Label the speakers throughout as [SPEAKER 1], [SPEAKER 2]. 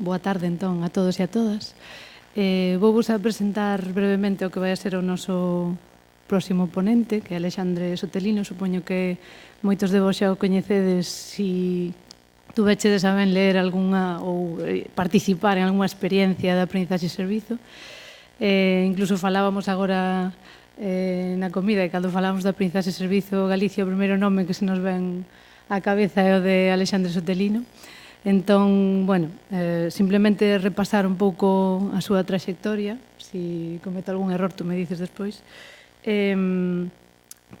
[SPEAKER 1] Boa tarde, entón, a todos e a todas. Vou vos a presentar brevemente o que vai a ser o noso próximo ponente, que é Alexandre Sotelino. Supoño que moitos de vos xa o coñecedes si tuvechedes a ben ler algunha ou participar en algunha experiencia de aprendizaxe e servizo. Incluso falábamos agora na comida, e cando falamos de aprendizaxe e servizo Galicia, o primeiro nome que se nos ven á cabeza é o de Alexandre Sotelino. Entón, bueno, simplemente repasar un pouco a súa traxectoria. Si cometo algún error, tú me dices despois.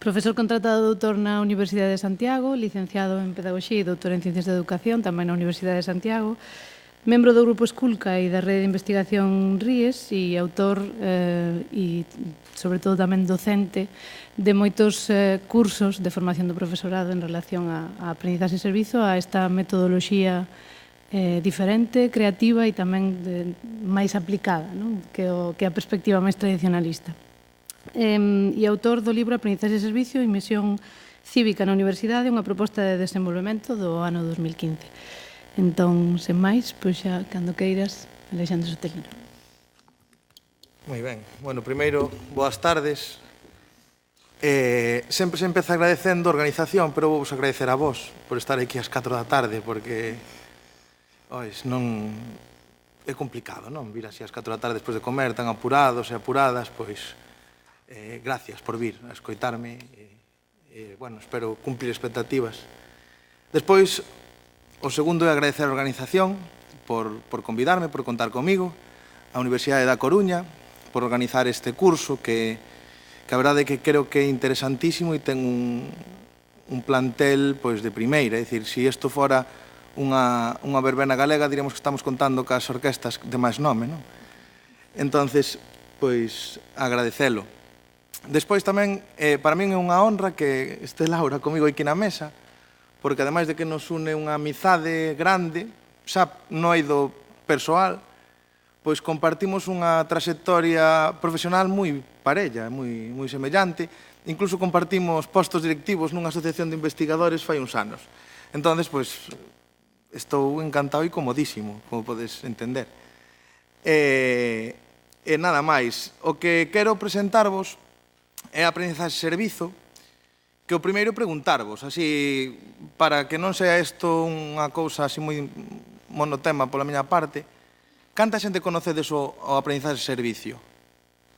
[SPEAKER 1] Profesor contratado doutor na Universidade de Santiago, licenciado en Pedagogía e doutor en Ciencias de Educación, tamén na Universidade de Santiago. Membro do Grupo Esculca e da Rede de Investigación RIES e autor e, sobre todo, tamén docente de moitos cursos de formación do profesorado en relación a aprendizaxe e servizo, a esta metodoloxía diferente, creativa e tamén máis aplicada, non? Que a perspectiva máis tradicionalista. E autor do libro Aprendizaxe e Servizo e Misión Cívica na Universidade, unha proposta de desenvolvemento do ano 2015. Entón, sen máis, pois xa, cando queiras, Alexandre Sotelino.
[SPEAKER 2] Moi ben. Bueno, primeiro, boas tardes. Sempre se empeza agradecendo a organización, pero vou vos agradecer a vos por estar aquí ás 4 da tarde, porque non é complicado, non? Vir así ás 4 da tarde despois de comer, tan apurados e apuradas, pois gracias por vir a escoitarme. Bueno, espero cumplir expectativas. Despois, o segundo é agradecer a organización por convidarme, por contar comigo, a Universidade da Coruña, por organizar este curso que a verdade é que creo que é interesantísimo e ten un plantel de primeira. É dicir, se isto fora unha verbena galega, diríamos que estamos contando cas orquestas de máis nome, non? Entonces, pois, agradecelo. Despois tamén, para min é unha honra que este Laura comigo aquí na mesa, porque ademais de que nos une unha amizade grande, xa no eido persoal, pois compartimos unha traxectoria profesional moi parella, moi semellante, incluso compartimos postos directivos nunha asociación de investigadores fai uns anos. Entón, pois, estou encantado e comodísimo, como podes entender. E nada máis, o que quero presentarvos é a aprendizaxe e servizo, que o primeiro preguntarvos, así, para que non sea isto unha cousa así moi monotema pola miña parte, canta xente conocedes o aprendizaxe e servicio?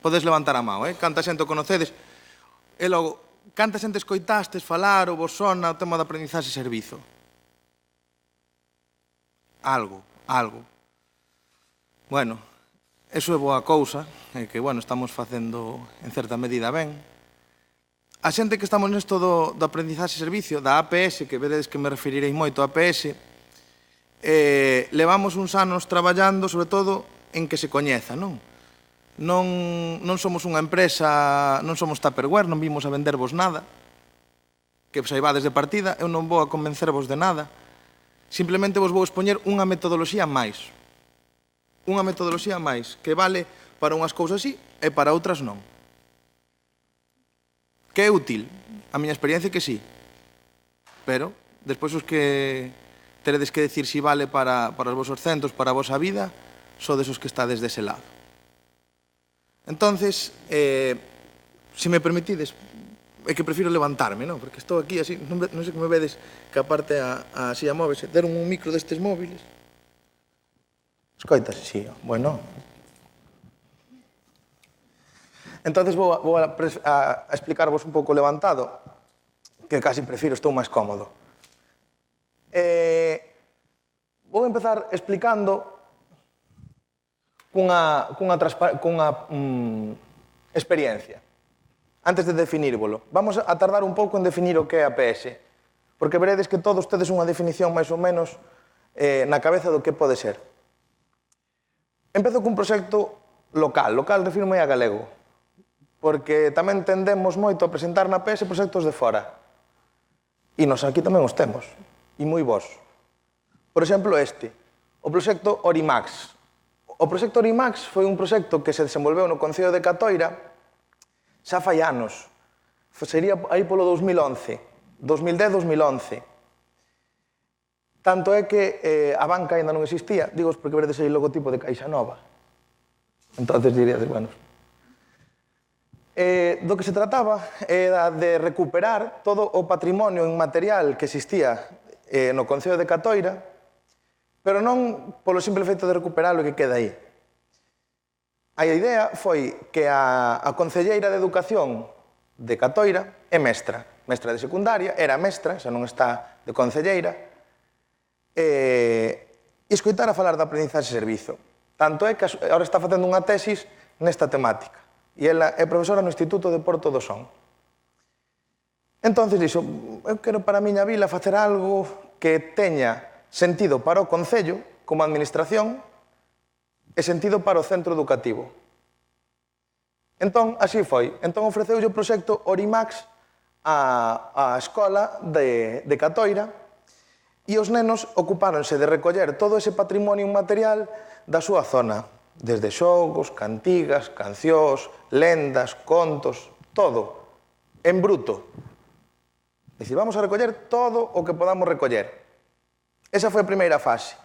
[SPEAKER 2] Podes levantar a mão, canta xente o conocedes? E logo, canta xente escoitastes falar ou vos sona o tema do aprendizaxe e servizo? Algo. Bueno, eso é boa cousa, que, bueno, estamos facendo en certa medida ben. A xente que estamos nesto do aprendizaxe e servicio, da APS, que veredes que me referirei moito a APS, levamos uns anos traballando, sobre todo, en que se coñeza, non? Non somos unha empresa, non somos Tupperware, non vimos a vendervos nada, que saibades de partida, eu non vou a convencervos de nada, simplemente vos vou expoñer unha metodoloxía máis. Unha metodoloxía máis, que vale para unhas cousas sí e para outras non. Que é útil? A miña experiencia é que sí. Pero, despois os que teredes que decir si vale para os vosos centros, para a vosa vida, sodes os que estades dese lado. Entonces, se me permitides, é que prefiro levantarme, non? Porque estou aquí así, non sei que me vedes que aparte a silla móvil, deron un micro destes móviles. Escoitas, sí, bueno. Entonces vou a explicarvos un pouco levantado, que casi prefiro, estou máis cómodo. Vou empezar explicando cunha experiencia. Antes de definírvolo, vamos a tardar un pouco en definir o que é a APS, porque veredes que todos tedes unha definición máis ou menos na cabeza do que pode ser. Empezo cun proxecto local refirmo a galego, porque tamén tendemos moito a presentar na APS proxectos de fora. E nos aquí tamén os temos, e moi bons. Por exemplo, o proxecto Orimax. O proxecto Orimax foi un proxecto que se desenvolveu no Concello de Catoira xa fai anos. Sería aí polo 2011, 2010-2011. Tanto é que a banca ainda non existía, digo porque veredes aí o logotipo de Caixa Nova. Entonces diríades, bueno... Do que se trataba era de recuperar todo o patrimonio inmaterial que existía no Concello de Catoira, pero non polo simple feito de recuperarlo que queda aí. A idea foi que a concelleira de Educación de Catoira é mestra de secundaria, era mestra, xa non está de concelleira, e escoitar a falar da aprendizaxe e servizo. Tanto é que agora está facendo unha tesis nesta temática. E ela é profesora no Instituto de Porto do Son. Entón, dixo, eu quero para a miña vila facer algo que teña sentido para o Concello, como administración, e sentido para o centro educativo. Entón, así foi. Entón, ofreceulle o proxecto Orimax á escola de Catoira e os nenos ocupáronse de recoller todo ese patrimonio inmaterial da súa zona, desde xogos, cantigas, cancións, lendas, contos, todo, en bruto. É dicir, vamos a recoller todo o que podamos recoller. Esa foi a primeira fase.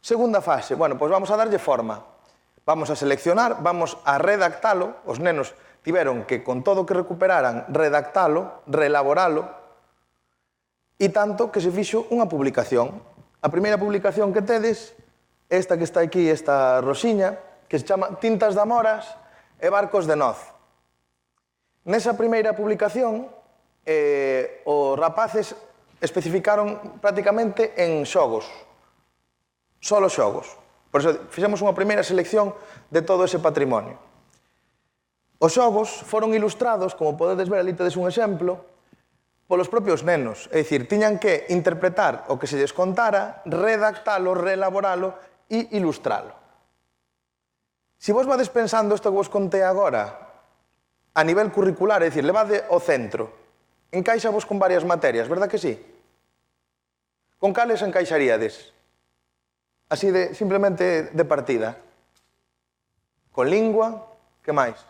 [SPEAKER 2] Segunda fase, bueno, pois vamos a darlle forma. Vamos a seleccionar, vamos a redactalo, os nenos tiveron que, con todo o que recuperaran, redactalo, reelaboralo, e tanto que se fixo unha publicación. A primeira publicación que tedes, esta que está aquí, esta rosiña, que se chama Tintas de Amoras e Barcos de Noz. Nesa primeira publicación, os rapaces especificaron prácticamente en xogos, solo xogos. Por iso fixemos unha primeira selección de todo ese patrimonio. Os xogos foron ilustrados, como podedes ver, ali tedes un exemplo, polos propios nenos. É dicir, tiñan que interpretar o que se lles contara, redactalo, reelaboralo e ilustralo. Se vos vades pensando isto que vos contei agora, a nivel curricular, é dicir, levade ao centro, encaixavos con varias materias, verdad que sí? Con cales encaixaríades? Así de, simplemente de partida. Con lingua, que máis?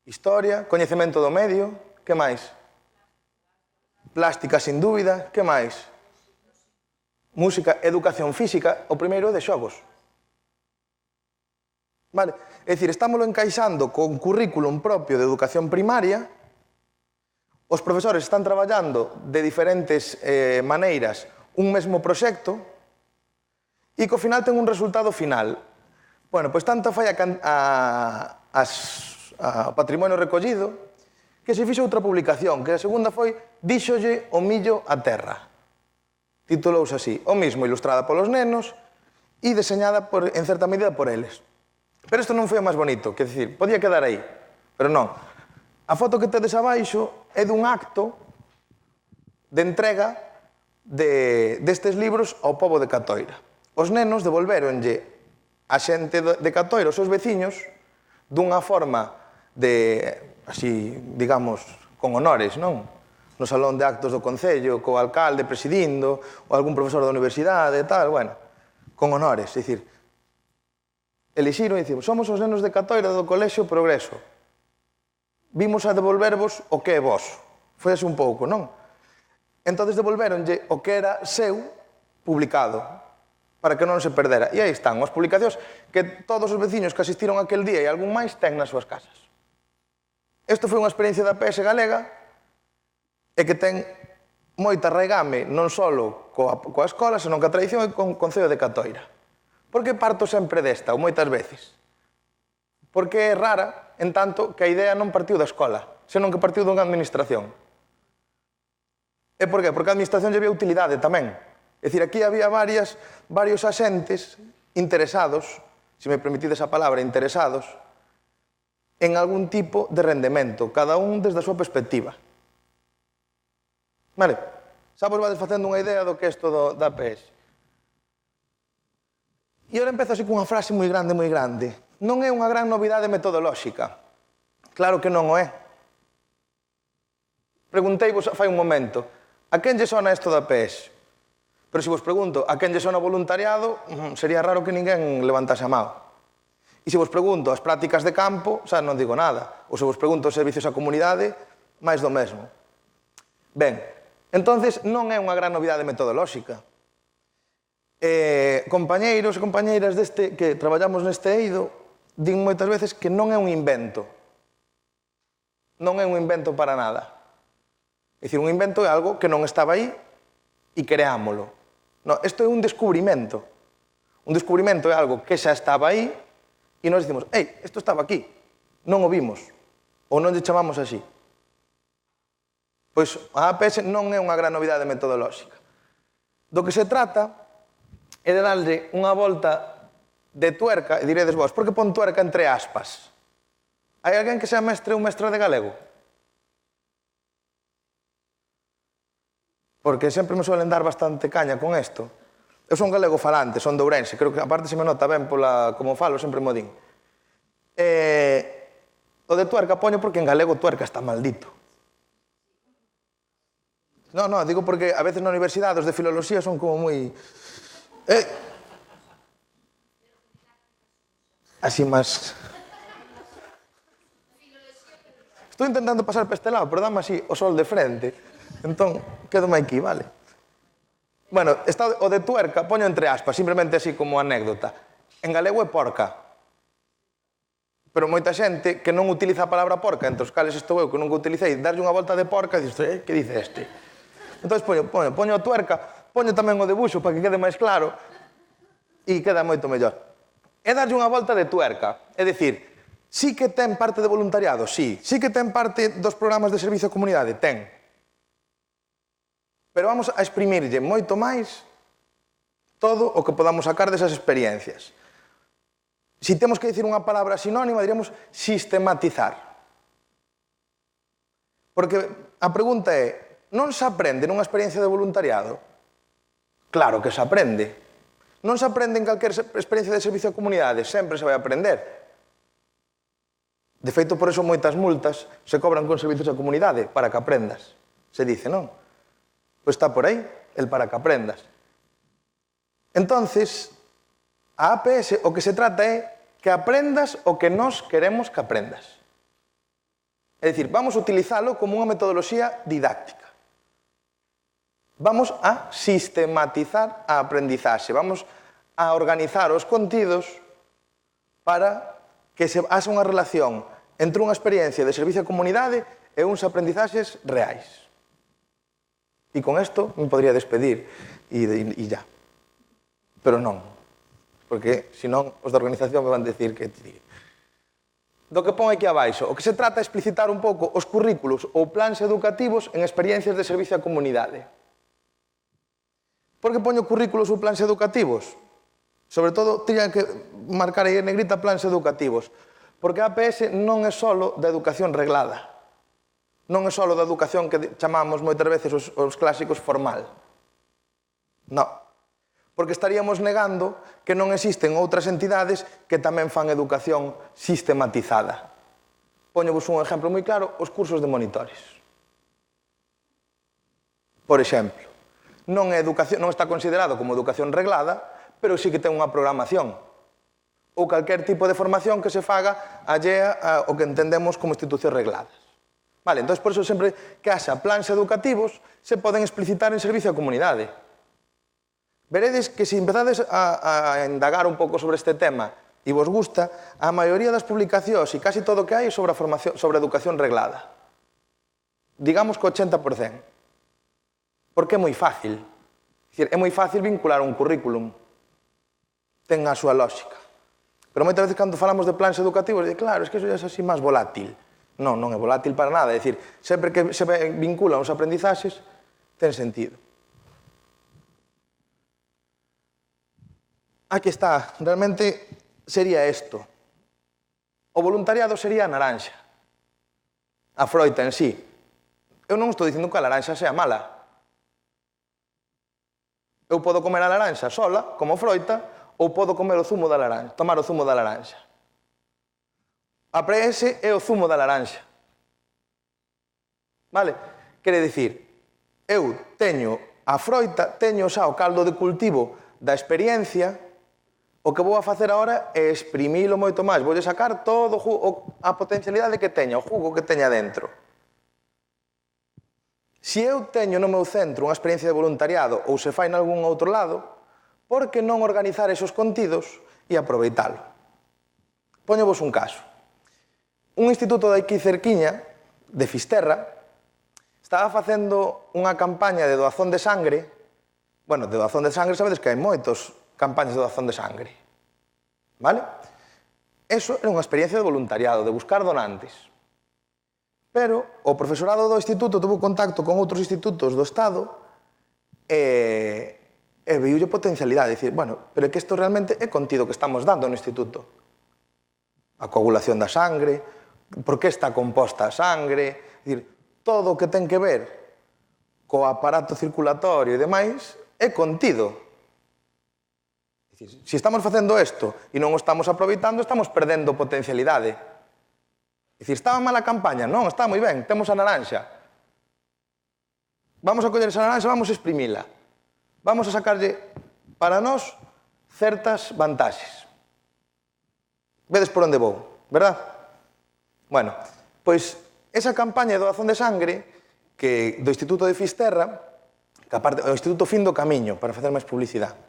[SPEAKER 2] Historia, coñecemento do medio, que máis? Plástica, sin dúbida, que máis? Música, educación física, o primeiro de xogos. Vale, é dicir, estámoslo encaixando con currículum propio de educación primaria, os profesores están traballando de diferentes maneiras un mesmo proxecto e que ao final ten un resultado final. Bueno, pois tanto fai o patrimonio recollido que se fixo outra publicación, que a segunda foi Díxolle o millo a terra. Titulouse así, o mismo ilustrada polos nenos e deseñada en certa medida por eles. Pero isto non foi o máis bonito, que dicir, podía quedar aí, pero non. A foto que tedes abaixo é dun acto de entrega destes libros ao pobo de Catoira. Os nenos devolvéronlle a xente de Catoira, os seus veciños, dunha forma de, así, digamos, con honores, non? No salón de actos do Concello, co alcalde presidindo, ou algún profesor da universidade e tal, bueno, con honores, é dicir, elixiron e dicimos, somos os nenos de Catoira do Colexio Progreso. Vimos a devolvervos o que é vos. Foi así un pouco, non? Entón devolvéronlle o que era seu publicado, para que non se perdera. E aí están as publicacións que todos os veciños que asistiron aquel día e algún máis ten nas súas casas. Isto foi unha experiencia da PS galega e que ten moita arraigame non só coa escola, senón coa tradición e con o Concello de Catoira. Por que parto sempre desta, ou moitas veces? Porque é rara, en tanto que a idea non partiu da escola, senón que partiu dunha administración. E por qué? Porque a administración lle había utilidade tamén. É dicir, aquí había varios axentes interesados, se me permitides a palabra, interesados, en algún tipo de rendemento, cada un desde a súa perspectiva. Vale, xa vos vades facendo unha idea do que é isto da PS. E agora empezo así cunha frase moi grande, moi grande. Non é unha gran novidade metodolóxica. Claro que non o é. Pregunteivos fai un momento, a quen lle sona isto da PS? Pero se vos pregunto, a quen lle sona voluntariado, sería raro que ninguén levantase a mão. E se vos pregunto as prácticas de campo, xa non digo nada. Ou se vos pregunto os servicios á comunidade, máis do mesmo. Ben, entonces non é unha gran novidade metodolóxica. Compañeiros e compañeiras que traballamos neste eido din moitas veces que non é un invento. Non é un invento para nada. É dicir, un invento é algo que non estaba aí e creámolo. Non, isto é un descubrimento. Un descubrimento é algo que xa estaba aí e nós dicimos, ei, isto estaba aquí, non o vimos, ou non lle chamamos así. Pois a APS non é unha gran novidade metodolóxica. Do que se trata é de darlle unha volta de tuerca, e diredes vos, por que pon tuerca entre aspas? Hai alguén que sea mestre ou mestra de galego? Porque sempre me suelen dar bastante caña con isto. Eu son galego falante, son de Ourense, creo que aparte se me nota ben pola como falo, sempre mo din. O de tuerca poño porque en galego tuerca está maldito. Non, digo porque a veces na universidade os de filoloxía son como moi... Así máis... Estou intentando pasar para este lado, pero dame así o sol de frente. Entón, quédome aquí, vale? Bueno, o de tuerca, poño entre aspas, simplemente así como anécdota. En galego é porca. Pero moita xente que non utiliza a palabra porca, entre os cales estou eu que nunca utilicei, darlle unha volta de porca e dices, que dice este? Entón, poño a tuerca, poño tamén o debuxo para que quede máis claro e queda moito mellor. É darlle unha volta de tuerca, é dicir, sí que ten parte de voluntariado, sí. Sí que ten parte dos programas de servicio á comunidade, ten. Pero vamos a exprimirlle moito máis todo o que podamos sacar desas experiencias. Si temos que dicir unha palabra sinónima, diríamos sistematizar. Porque a pregunta é, non se aprende nunha experiencia de voluntariado? Claro que se aprende. Non se aprende en calquer experiencia de servicio á comunidade, sempre se vai aprender. De feito, por eso moitas multas se cobran con servicios á comunidade, para que aprendas. Se dice, non? Pois está por aí, el para que aprendas. Entonces, a APS o que se trata é que aprendas o que nós queremos que aprendas. É dicir, vamos a utilizalo como unha metodoloxía didáctica. Vamos a sistematizar a aprendizaxe, vamos a organizar os contidos para que se haxa unha relación entre unha experiencia de servicio á comunidade e uns aprendizaxes reais. E con isto me podría despedir e ya. Pero non, porque senón os da organización me van decir que do que pon aquí abaixo, o que se trata é explicitar un pouco os currículos ou plans educativos en experiencias de servicio á comunidade. Por que poño currículos ou plans educativos? Sobre todo, teñan que marcar aí en negrita plans educativos, porque a APS non é só da educación reglada. Non é só da educación que chamamos moitas veces os clásicos formal. Non. Porque estaríamos negando que non existen outras entidades que tamén fan educación sistematizada. Poñovos un exemplo moi claro, os cursos de monitores. Por exemplo, non está considerado como educación reglada, pero sí que ten unha programación. Ou calquer tipo de formación que se faga allea ao que entendemos como institucións regladas. Vale, entón, por iso sempre que haxa plans educativos se poden explicitar en servicio á comunidade. Veredes que se empezades a indagar un pouco sobre este tema e vos gusta, a maioría das publicacións e casi todo o que hai sobre a educación reglada. Digamos que o 80%. Porque é moi fácil. É moi fácil vincular un currículum. Ten a súa lógica. Pero moitas veces cando falamos de plans educativos, claro, é que iso é así máis volátil. Non, non é volátil para nada. É dicir, sempre que se vinculan os aprendizaxes, ten sentido. Aquí está. Realmente sería isto. O voluntariado sería a naranxa. A froita en sí. Eu non estou dicindo que a laranxa sea mala. Eu podo comer a laranxa sola, como froita, ou podo comer o zumo da laranxa, tomar o zumo da laranxa. A APS é o zumo da laranxa. Vale? Quere dicir, eu teño a froita, teño xa o caldo de cultivo da experiencia, o que vou a facer agora é exprimilo moito máis, voulle sacar todo a potencialidade que teña, o jugo que teña dentro. Se eu teño no meu centro unha experiencia de voluntariado ou se fai nalgún outro lado, por que non organizar esos contidos e aproveitalo? Poñovos un caso. Un instituto de aquí cerquiña, de Fisterra, estaba facendo unha campaña de doazón de sangre. Bueno, de doazón de sangre sabedes que hai moitos campañas de doazón de sangre. Vale? Eso era unha experiencia de voluntariado, de buscar donantes. Pero o profesorado do instituto tuvo contacto con outros institutos do Estado e viulle potencialidade. Dicir, bueno, pero é que isto realmente é contido que estamos dando no instituto. A coagulación da sangre, por que está composta a sangre, dicir, todo o que ten que ver co aparato circulatorio e demais é contido. Se estamos facendo isto e non o estamos aproveitando, estamos perdendo potencialidade. Dicir, estaba mala a campaña? Non, está moi ben, temos a naranxa. Vamos a coller esa naranxa, vamos a exprimila. Vamos a sacarlle para nós certas vantaxes. Vedes por onde vou, verdad? Bueno, pois esa campaña de doazón de sangre que do Instituto de Fisterra, que aparte o Instituto Fin do Camiño, para facer máis publicidade.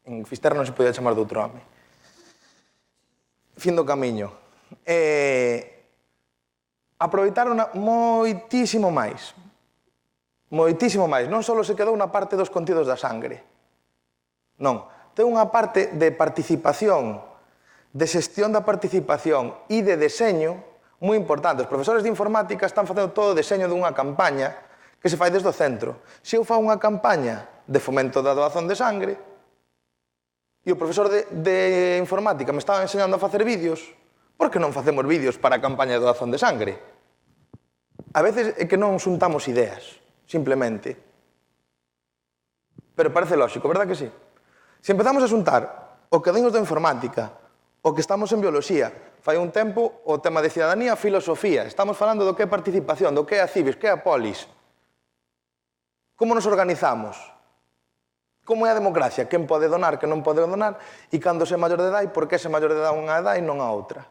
[SPEAKER 2] En Fisterra non se podía chamar de outro home. Fin do Camiño. Aproveitaron moitísimo máis. Moitísimo máis. Non só se quedou na parte dos contidos da sangre. Non. Ten unha parte de participación, de xestión da participación e de deseño moi importante. Os profesores de informática están facendo todo o deseño dunha campaña que se fai desde o centro. Se eu fago unha campaña de fomento da doazón de sangre e o profesor de informática me estaba enseñando a facer vídeos, por que non facemos vídeos para a campaña de doazón de sangre? A veces é que non xuntamos ideas, simplemente. Pero parece lógico, verdad que sí? Se empezamos a xuntar o que dinos da informática, o que estamos en bioloxía, fai un tempo o tema de cidadanía, filosofía, estamos falando do que é participación, do que é a cibis, que é a polis. Como nos organizamos? Como é a democracia? Quen pode donar, quen non pode donar, e cando se é maior de edad, e por que se é maior de edad unha edad e non a outra.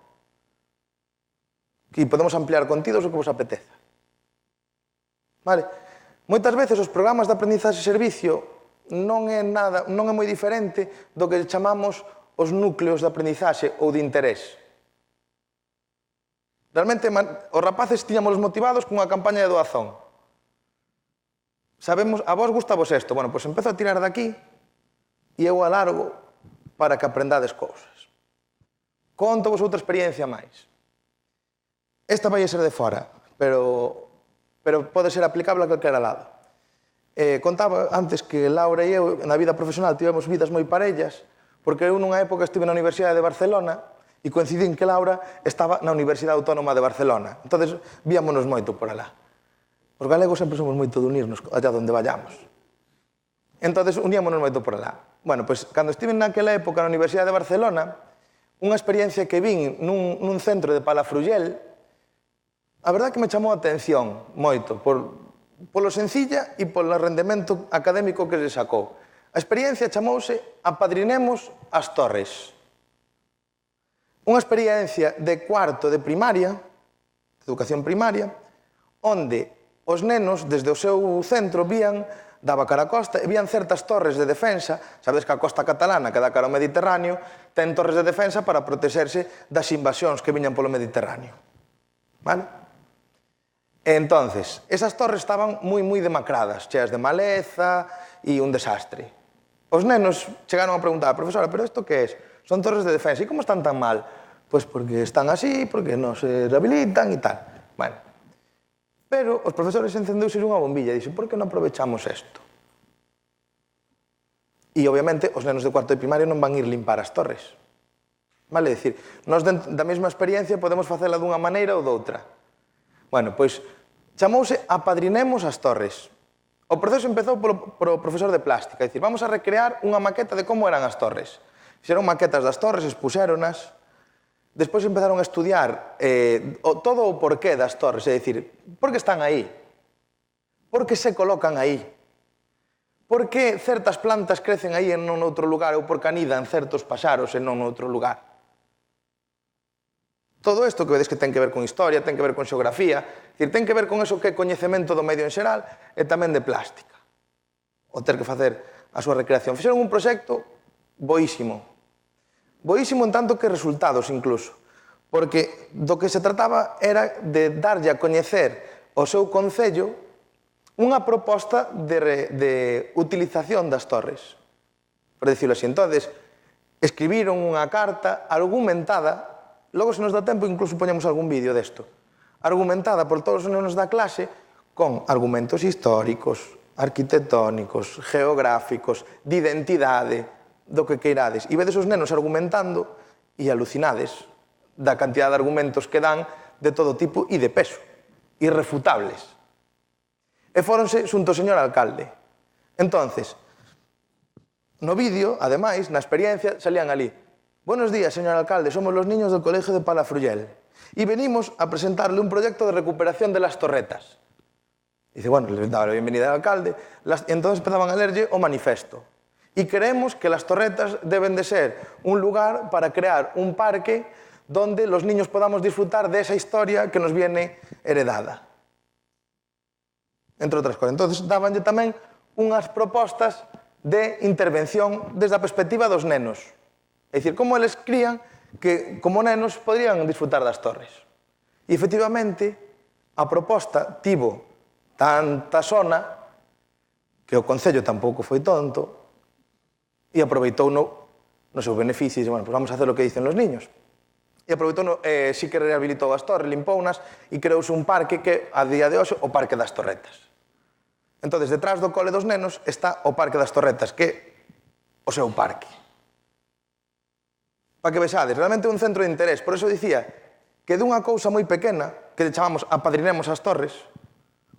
[SPEAKER 2] E podemos ampliar contidos o que vos apeteza. Vale? Moitas veces os programas de aprendizaxe e servicio non é moi diferente do que chamamos os núcleos de aprendizaxe ou de interés. Realmente, os rapaces tiñamos motivados cunha campaña de doazón. Sabemos, a vos gusta vos isto, bueno, pois empezo a tirar daqui e eu alargo para que aprendades cousas. Conto vos outra experiencia máis. Esta vai ser de fora, pero pode ser aplicable a calquera lado. Contaba antes que Laura e eu, na vida profesional, tivemos vidas moi parellas, porque eu nunha época estive na Universidade de Barcelona e coincidín que Laura estaba na Universidade Autónoma de Barcelona. Entón, víamonos moito por alá. Os galegos sempre somos moito de unirnos allá onde vayamos. Entón, uníamonos moito por alá. Bueno, pois, cando estive naquela época na Universidade de Barcelona, unha experiencia que vin nun centro de Palafrugell, a verdade que me chamou a atención moito, polo sencilla e polo rendemento académico que se sacou. A experiencia chamouse Apadrinemos as Torres. Unha experiencia de cuarto de primaria, de educación primaria, onde os nenos, desde o seu centro, daba cara a costa, e vían certas torres de defensa. Sabedes que a costa catalana, que dá cara ao Mediterráneo, ten torres de defensa para protexerse das invasións que viñan polo Mediterráneo. Vale? E entonces, esas torres estaban moi demacradas, cheas de maleza e un desastre. Os nenos chegaron a preguntar, profesora, pero isto que é? Son torres de defensa, e como están tan mal? Pois porque están así, porque non se rehabilitan e tal. Bueno, pero os profesores encendeuse unha bombilla e dixen, por que non aprovechamos isto? E, obviamente, os nenos de cuarto de primaria non van ir limpar as torres. Vale, dicir, nós da mesma experiencia podemos facela dunha maneira ou doutra. Bueno, pois, chamouse Apadrinemos as Torres. O proceso empezou polo profesor de plástica, é dicir, vamos a recrear unha maqueta de como eran as torres. Fixeron maquetas das torres, expuxéronas. Despois empezaron a estudiar todo o porqué das torres, é dicir, por que están aí? Por que se colocan aí? Por que certas plantas crecen aí e non noutro lugar ou por que anidan certos paxaros e non noutro lugar? Todo isto que vedes que ten que ver con historia, ten que ver con xeografía, ten que ver con eso que é coñecemento do medio en xeral e tamén de plástica. O ter que facer a súa recreación. Fixeron un proxecto boísimo. Boísimo en tanto que resultados, incluso. Porque do que se trataba era de darlle a coñecer ao seu concello unha proposta de utilización das torres. Por decirlo así. Entonces, escribiron unha carta argumentada, logo se nos dá tempo incluso poñemos algún vídeo desto, argumentada por todos os nenos da clase con argumentos históricos, arquitectónicos, geográficos, de identidade, do que queirades. E vedes os nenos argumentando e alucinades da cantidad de argumentos que dan de todo tipo e de peso, irrefutables. E fóronse xunto ao señor alcalde. Entonces, no vídeo, ademais, na experiencia, salían ali: buenos días, señor alcalde, somos los niños del colegio de Palafrugell y venimos a presentarle un proyecto de recuperación de las torretas. Dice, bueno, les daba la bienvenida al alcalde, y entonces empezaban a leerlle o manifesto. Y creemos que las torretas deben de ser un lugar para crear un parque donde los niños podamos disfrutar de esa historia que nos viene heredada. Entre outras cosas. Entonces, dabanlle tamén unhas propostas de intervención desde a perspectiva dos nenos. É dicir, como eles crían que, como nenos, podrían disfrutar das torres. E, efectivamente, a proposta tivo tanta sona que o Concello tampouco foi tonto e aproveitou no seu beneficio e dixe, bueno, pues vamos a hacer o que dicen os niños. E aproveitou, sí que rehabilitou as torres, limpounas e creouse un parque que, a día de hoxe, o Parque das Torretas. Entón, detrás do cole dos nenos está o Parque das Torretas, que é o seu parque. Para que vexades, realmente é un centro de interés. Por eso dicía que dunha cousa moi pequena, que chamamos apadrinemos as torres,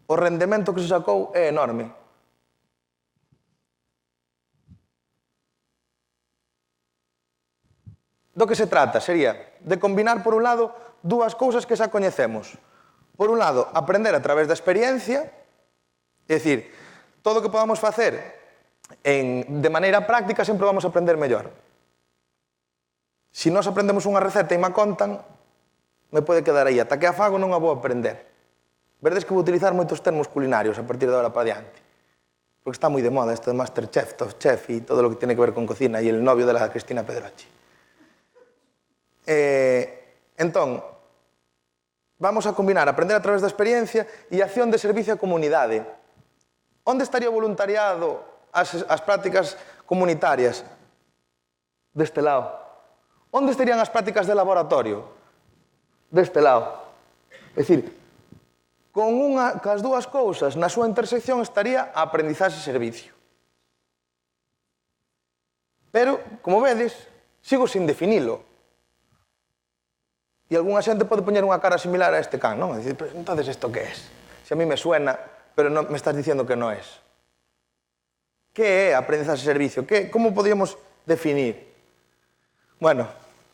[SPEAKER 2] o rendemento que se sacou é enorme. Do que se trata sería de combinar, por un lado, dúas cousas que xa coñecemos. Por un lado, aprender a través da experiencia, é dicir, todo o que podamos facer de maneira práctica sempre vamos a aprender mellor. Se nós aprendemos unha receta e me contan, me pode quedar aí. Ata que a fago non a vou aprender. Verdes que vou utilizar moitos termos culinarios a partir de agora para diante. Porque está moi de moda isto de Masterchef, Top Chef e todo o que tiene que ver con cocina e el novio de la Cristina Pedroche. Entón, vamos a combinar aprender a través da experiencia e acción de servicio á comunidade. Onde estaría o voluntariado, as prácticas comunitarias? Deste lado. Onde estarían as prácticas de laboratorio? Deste lado. É dicir, cas dúas cousas na súa intersección estaría a aprendizaxe e servicio. Pero, como vedes, sigo sin definilo. E algunha xente pode poñer unha cara similar a este can, non? Dicir, entonces, isto que é? Se a mí me suena, pero me estás diciendo que non é. Que é aprendizaxe e servicio? Como podíamos definir? Bueno,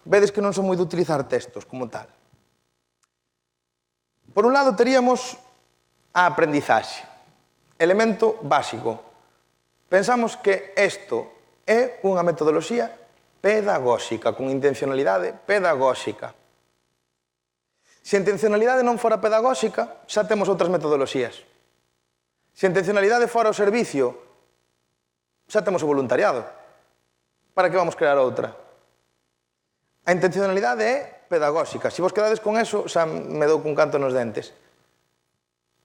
[SPEAKER 2] vedes que non son moi de utilizar textos como tal. Por un lado, teríamos a aprendizaxe, elemento básico. Pensamos que isto é unha metodoloxía pedagóxica, con intencionalidade pedagóxica. Se a intencionalidade non fora pedagóxica, xa temos outras metodoloxías. Se a intencionalidade fora o servicio, xa temos o voluntariado. Para que vamos crear outra? A intencionalidade é pedagóxica. Se vos quedades con eso, xa me dou cun canto nos dentes.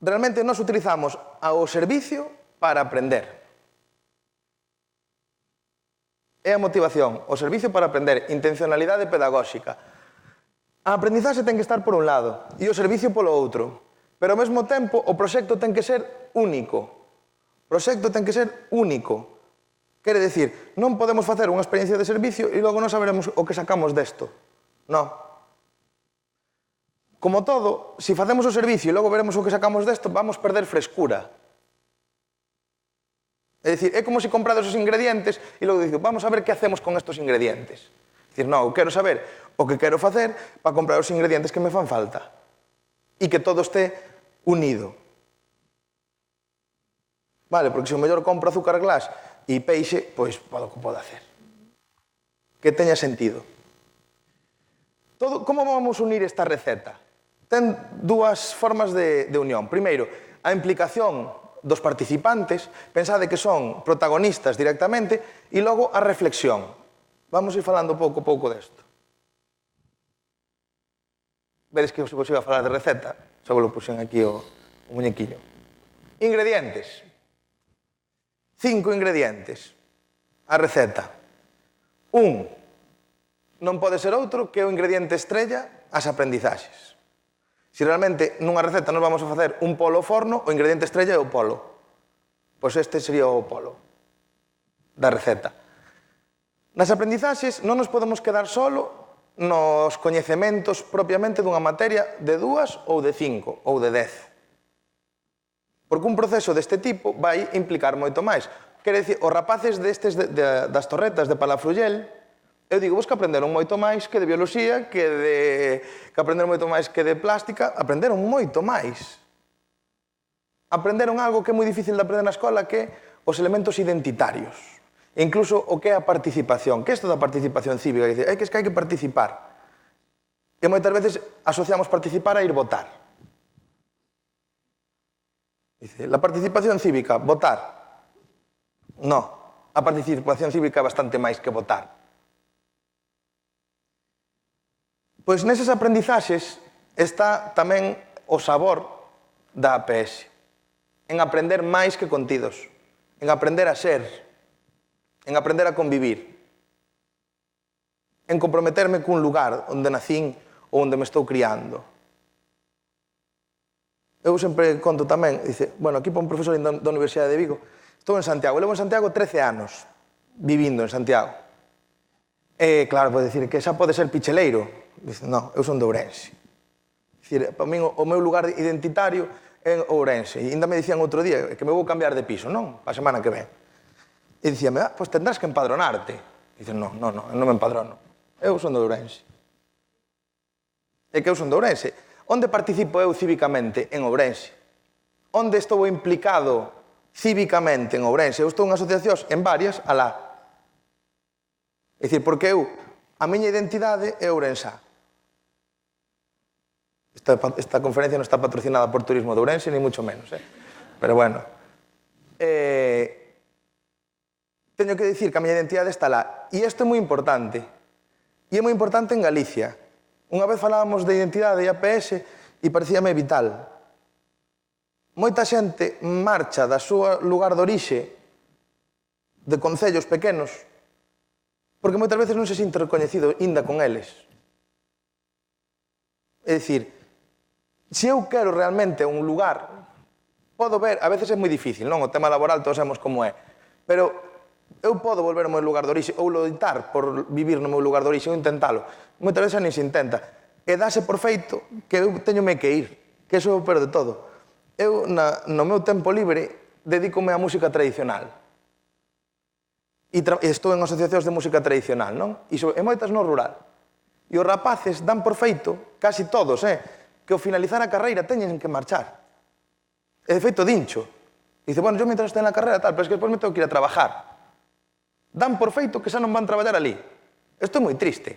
[SPEAKER 2] Realmente nós utilizamos o servicio para aprender. É a motivación, o servicio para aprender, intencionalidade pedagóxica. A aprendizaxe ten que estar por un lado e o servicio polo outro. Pero ao mesmo tempo, o proxecto ten que ser único. O proxecto ten que ser único. Quere dicir, non podemos facer unha experiencia de servicio e logo non saberemos o que sacamos desto. Non. Como todo, se facemos o servicio e logo veremos o que sacamos desto, vamos perder frescura. É dicir, é como se comprades os ingredientes e logo dices, vamos a ver que hacemos con estos ingredientes. É dicir, non, eu quero saber o que quero facer para comprar os ingredientes que me fan falta e que todo este unido. Vale, porque se o mellor compro azúcar glas e peixe, pois podo que podo hacer. Que teña sentido. Como vamos unir esta receta? Ten dúas formas de unión. Primeiro, a implicación dos participantes, pensade que son protagonistas directamente, e logo a reflexión. Vamos ir falando pouco a pouco desto. Vedes que vos iba a falar de receta, só vos lo puxen aquí o muñequillo. Ingredientes. 5 ingredientes. A receta. Non pode ser outro que o ingrediente estrella as aprendizaxes. Se realmente nunha receta nos vamos a facer un polo ao forno, o ingrediente estrella é o polo. Pois este sería o polo da receta. Nas aprendizaxes non nos podemos quedar solo nos coñecementos propiamente dunha materia de 2 ou de 5 ou de 10. Porque un proceso deste tipo vai implicar moito máis. Quere dicir, os rapaces das torretas de Palafrugell, eu digo, vos que aprenderon moito máis que de bioloxía, que aprenderon moito máis que de plástica, aprenderon moito máis. Aprenderon algo que é moi difícil de aprender na escola, que é os elementos identitarios. E incluso o que é a participación. Que é isto da participación cívica? É que hai que participar. E moitas veces asociamos participar a ir votar. Dice, la participación cívica, votar. No, a participación cívica é bastante máis que votar. Pois nesas aprendizaxes está tamén o sabor da APS, en aprender máis que contidos, en aprender a ser, en aprender a convivir, en comprometerme cun lugar onde nacín ou onde me estou criando. Eu sempre conto tamén, dice, bueno, aquí para un profesor da Universidade de Vigo, estou en Santiago, levo en Santiago 13 anos, vivindo en Santiago. E claro, pode dicir que xa pode ser picheleiro. Dice, non, eu son de Ourense. Dicir, para min o meu lugar identitario é Ourense. E ainda me dicían outro día que me vou cambiar de piso, non? Para a semana que ven. E dicíame, pois tendrás que empadronarte. Dice, non me empadrono. Eu son de Ourense. É que eu son de Ourense. Onde participo eu cívicamente? En Ourense. Onde estou implicado cívicamente en Ourense? Eu estou en asociacións, en varias, alá. É dicir, porque a miña identidade é ourensá. Esta conferencia non está patrocinada por Turismo de Ourense, ni mucho menos, pero bueno. Teño que dicir que a miña identidade está lá. E isto é moi importante. E é moi importante en Galicia. Unha vez falábamos de identidade e APS e parecíame vital. Moita xente marcha da súa lugar de orixe de concellos pequenos porque moitas veces non se sinto recoñecido inda con eles. É dicir, se eu quero realmente un lugar, podo ver, a veces é moi difícil, non? O tema laboral todos sabemos como é, pero eu podo volver ao meu lugar de orixe ou loitar por vivir no meu lugar de orixe ou intentalo. Moitas veces nem se intenta. E dáse por feito que eu teñome que ir, que iso é o peor de todo. Eu, no meu tempo libre, dedícome á música tradicional. E estou en asociacións de música tradicional, non? E moitas no rural. E os rapaces dan por feito, casi todos, que ao finalizar a carreira teñen que marchar. E de feito dincho. E dice, bueno, yo mientras estou na carreira tal, pero es que despois me tengo que ir a trabajar. Dan por feito que xa non van traballar ali. Isto é moi triste.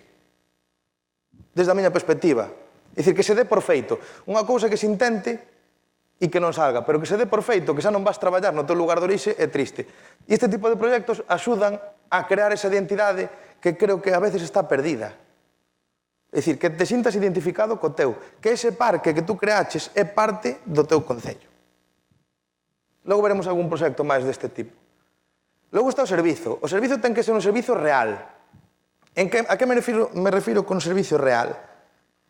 [SPEAKER 2] Desde a miña perspectiva. É dicir, que se dé por feito. Unha cousa que se intente e que non salga, pero que se dé por feito que xa non vas traballar no teu lugar de orixe é triste. E este tipo de proxectos axudan a crear esa identidade que creo que a veces está perdida. É dicir, que te sintas identificado co teu, que ese parque que tú creaches é parte do teu concello. Logo veremos algún proxecto máis deste tipo. Logo está o servizo. O servizo ten que ser un servizo real. A que me refiro con servizo real?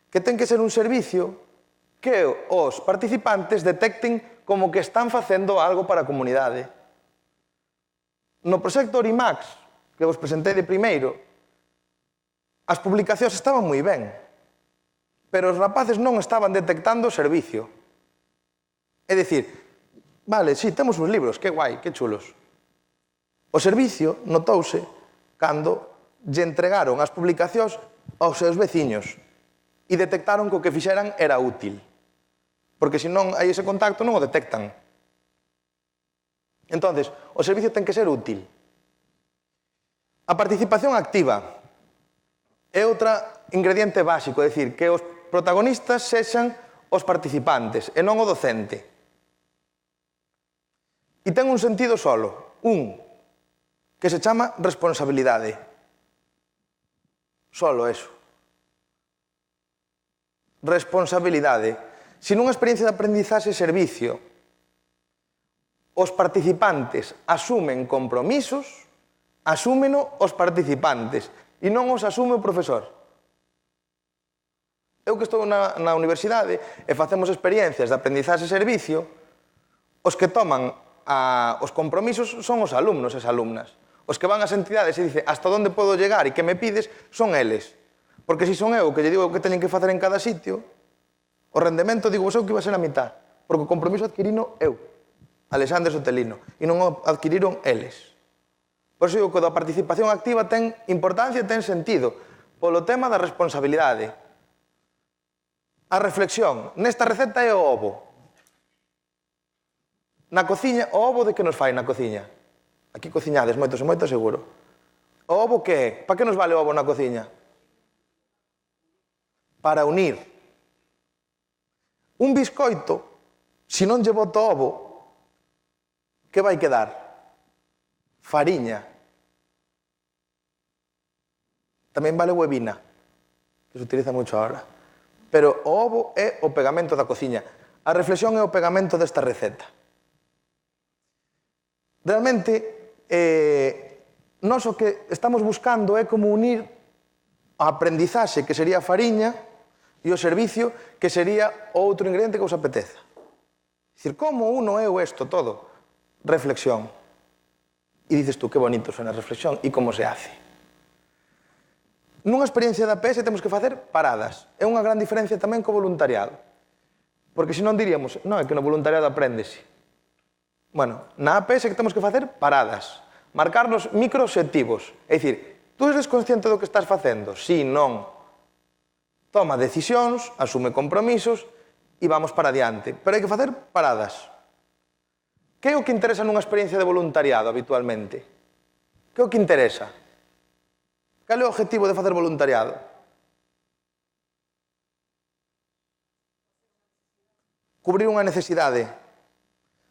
[SPEAKER 2] Que ten que ser un servicio que os participantes detecten como que están facendo algo para a comunidade. No proxecto Orimax, que vos presentei de primeiro, as publicacións estaban moi ben, pero os rapaces non estaban detectando o servicio. É dicir, vale, sí, temos uns libros, que guai, que chulos. O servicio notouse cando lle entregaron as publicacións aos seus veciños e detectaron que o que fixeran era útil. Porque se non hai ese contacto non o detectan. Entonces, o servicio ten que ser útil. A participación activa é outro ingrediente básico, é dicir, que os protagonistas sexan os participantes e non o docente. E ten un sentido solo, que se chama responsabilidade. Solo eso. Responsabilidade. Se nunha experiencia de aprendizaxe e servicio os participantes asumen compromisos, asúmeno os participantes e non os asume o profesor. Eu que estou na universidade e facemos experiencias de aprendizaxe e servicio, os que toman os compromisos son os alumnos e as alumnas. Os que van ás entidades e dicen hasta onde podo llegar e que me pides son eles. Porque se son eu que lle digo o que teñen que facer en cada sitio, o rendemento digo vos eu que iba a ser a mitad. Porque o compromiso adquirino eu, Alexandre Sotelino, e non o adquiriron eles. Por iso digo que a participación activa ten importancia e ten sentido polo tema da responsabilidade. A reflexión. Nesta receta é o ovo. Na cociña, o ovo de que nos fai na cociña? Aquí cociñades moitos e moitos seguro. O ovo que é? Para que nos vale o ovo na cociña? Para unir. Un biscoito, se non lle boto ovo, que vai quedar? Fariña. Tamén vale huevina, que se utiliza moito agora. Pero o ovo é o pegamento da cociña. A reflexión é o pegamento desta receta. Realmente, nós o que estamos buscando é como unir a aprendizaxe, que sería a fariña, e o servicio, que sería o outro ingrediente que vos apeteza. É dicir, como uno eu isto todo? Reflexión. E dices tú, que bonito suena a reflexión, e como se hace? Nunha experiencia da APS temos que facer paradas. É unha gran diferencia tamén co voluntariado. Porque senón diríamos, non, é que no voluntariado apréndese. Bueno, na APS que temos que facer paradas. Marcarnos microobxectivos. É dicir, tú eres consciente do que estás facendo? Si, non. Toma decisións, asume compromisos e vamos para adiante. Pero hai que facer paradas. Que é o que interesa nunha experiencia de voluntariado habitualmente? Que é o que interesa? Cal é o objetivo de facer voluntariado? Cubrir unha necesidade.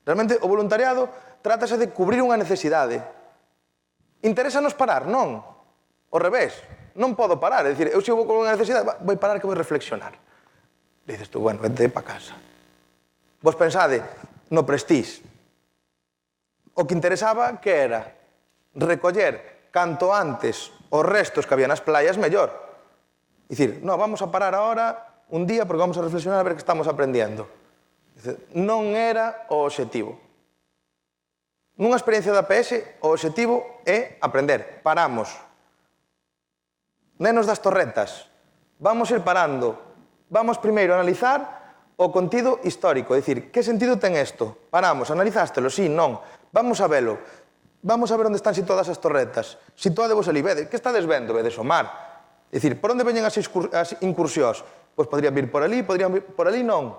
[SPEAKER 2] Realmente, o voluntariado trátase de cubrir unha necesidade. Interésanos parar? Non. Ao revés. Non podo parar. É dicir, eu se vou con unha necesidade, vou parar que vou reflexionar. Dices tú, bueno, vente para casa. Vos pensade no Prestige. O que interesaba, que era? Recoller canto antes os restos que había nas playas, mellor. É dicir, non, vamos a parar ahora un día porque vamos a reflexionar a ver que estamos aprendiendo. Non era o obxectivo. Nunha experiencia da APS, o obxectivo é aprender. Paramos. Nenos das torretas. Vamos ir parando. Vamos primeiro a analizar o contido histórico. É dicir, que sentido ten isto? Paramos, analizástelo? Sí, non. Vamos a velo. Vamos a ver onde están situadas as torretas. Situadevos ali, vede, que estades vendo? Vedes o mar. É dicir, por onde veñen as incursións? Pois podrían vir por ali, podrían vir por ali, non.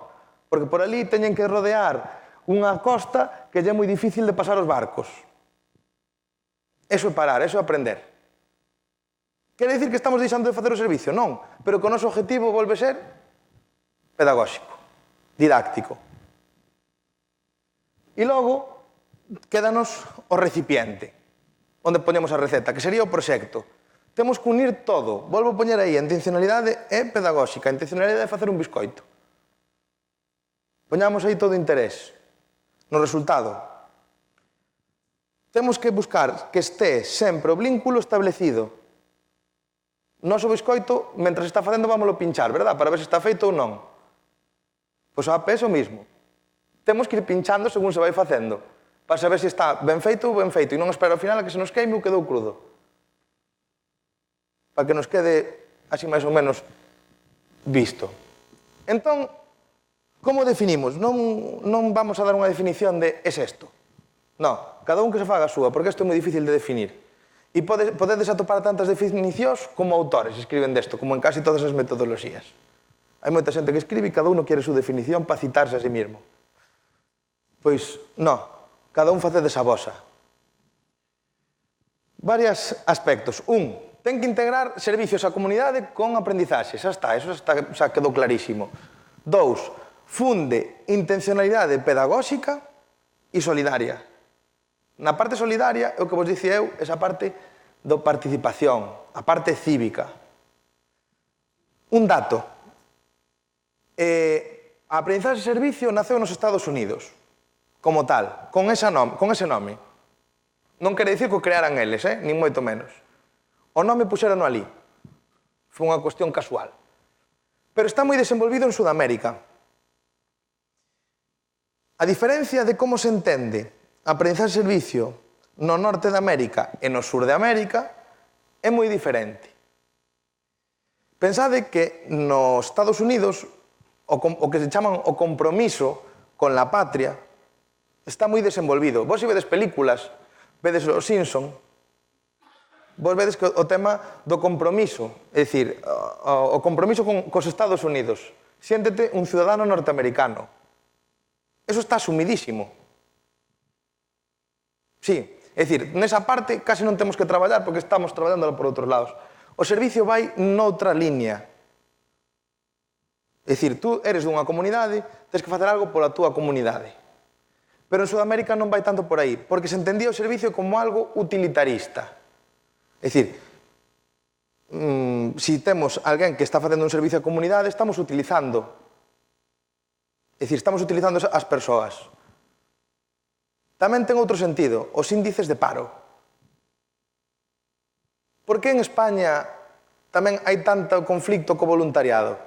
[SPEAKER 2] Porque por ali teñen que rodear unha costa que lle é moi difícil de pasar os barcos. Eso é parar, eso é aprender. Quere dicir que estamos deixando de facer o servicio? Non, pero que o noso objetivo volve ser pedagóxico, didáctico. E logo, quédanos o recipiente, onde poñemos a receta, que sería o proxecto. Temos que unir todo. Volvo a poñer aí, a intencionalidade é pedagóxica, a intencionalidade é facer un biscoito. Poñamos aí todo o interés no resultado. Temos que buscar que este sempre o vínculo establecido. O noso biscoito, mentre está facendo, vámoslo pinchar, verdad? Para ver se está feito ou non. Pois a APS o mismo. Temos que ir pinchando según se vai facendo, para saber se está ben feito ou ben feito, e non esperar ao final a que se nos queime ou quedou crudo. Para que nos quede así máis ou menos visto. Entón, como definimos? Non vamos a dar unha definición de es esto. Non, cada un que se faga a súa, porque isto é moi difícil de definir. E podedes atopar tantas definicións como autores escriben desto, como en casi todas as metodoloxías. Hai moita xente que escribe e cada uno quere a súa definición para citarse a sí mismo. Pois, non, cada un facedes a vosa. Varios aspectos. Un, ten que integrar servicios á comunidade con aprendizaxe. Xa está, eso xa quedou clarísimo. Dous, funde intencionalidade pedagóxica e solidaria. Na parte solidaria, é o que vos dicía eu, esa parte da participación, a parte cívica. Un dato. A aprendizaxe de servicio naceu nos Estados Unidos, como tal, con ese nome. Non quere dicir que o crearan eles, nin moito menos. O nome puxeron ali. Foi unha cuestión casual. Pero está moi desenvolvido en Sudamérica. A diferencia de como se entende a aprendizaxe de servicio no norte de América e no sur de América é moi diferente. Pensade que nos Estados Unidos o que se chaman o compromiso con la patria está moi desenvolvido. Vos se vedes películas, vedes Los Simpson, vos vedes que o tema do compromiso, é dicir, o compromiso cos Estados Unidos. Siéntete un ciudadano norteamericano. Eso está asumidísimo. Sí, é dicir, nesa parte casi non temos que traballar porque estamos traballando por outros lados. O servicio vai noutra línea. É dicir, tú eres dunha comunidade, tens que facer algo pola túa comunidade. Pero en Sudamérica non vai tanto por aí, porque se entendía o servicio como algo utilitarista. É dicir, se temos alguén que está facendo un servicio á comunidade, estamos utilizando. É dicir, estamos utilizando as persoas. Tamén ten outro sentido, os índices de paro. Por que en España tamén hai tanto conflicto co voluntariado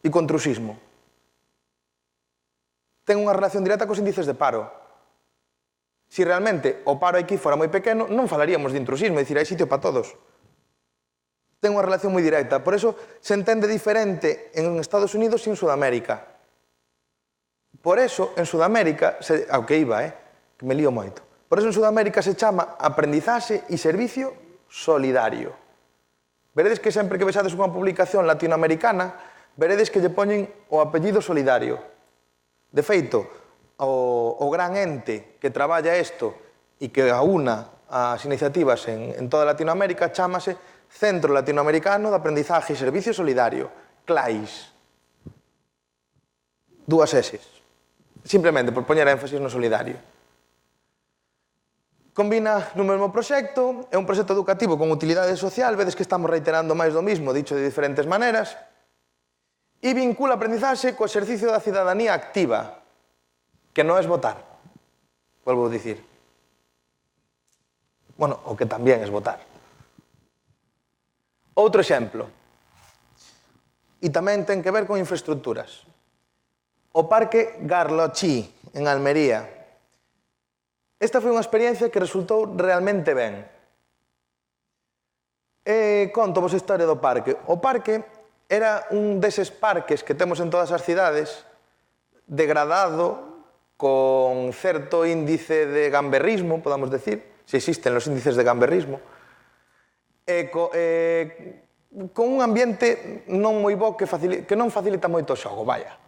[SPEAKER 2] e con trusismo? Ten unha relación directa cos índices de paro. Se realmente o paro aquí fora moi pequeno, non falaríamos de intrusismo, é dicir, hai sitio para todos. Ten unha relación moi directa. Por eso se entende diferente en Estados Unidos e en Sudamérica. Por eso, en Sudamérica, ao que iba, que me lío moito, por eso en Sudamérica se chama aprendizaxe e servicio solidario. Veredes que sempre que vexades unha publicación latinoamericana, veredes que lle poñen o apellido solidario. De feito, o gran ente que traballa isto e que aúna as iniciativas en toda Latinoamérica chámase Centro Latinoamericano de Aprendizaje e Servicio Solidario, CLAIS. 2 S. Simplemente por poñer énfasis no solidario. Combina no mesmo proxecto, é un proxecto educativo con utilidade social, vedes que estamos reiterando máis do mismo, dicho de diferentes maneiras, e vincula a aprendizaxe co exercicio da cidadanía activa, que non é votar, volvo a dicir. Bueno, o que tamén é votar. Outro exemplo, e tamén ten que ver con infraestructuras. O Parque Garlochí, en Almería. Esta foi unha experiencia que resultou realmente ben. Conto vos a historia do parque. O parque era un deses parques que temos en todas as cidades, degradado, con certo índice de gamberrismo, podamos decir, se existen os índices de gamberrismo, con un ambiente non moi bo que non facilita moito o xogo, vaya.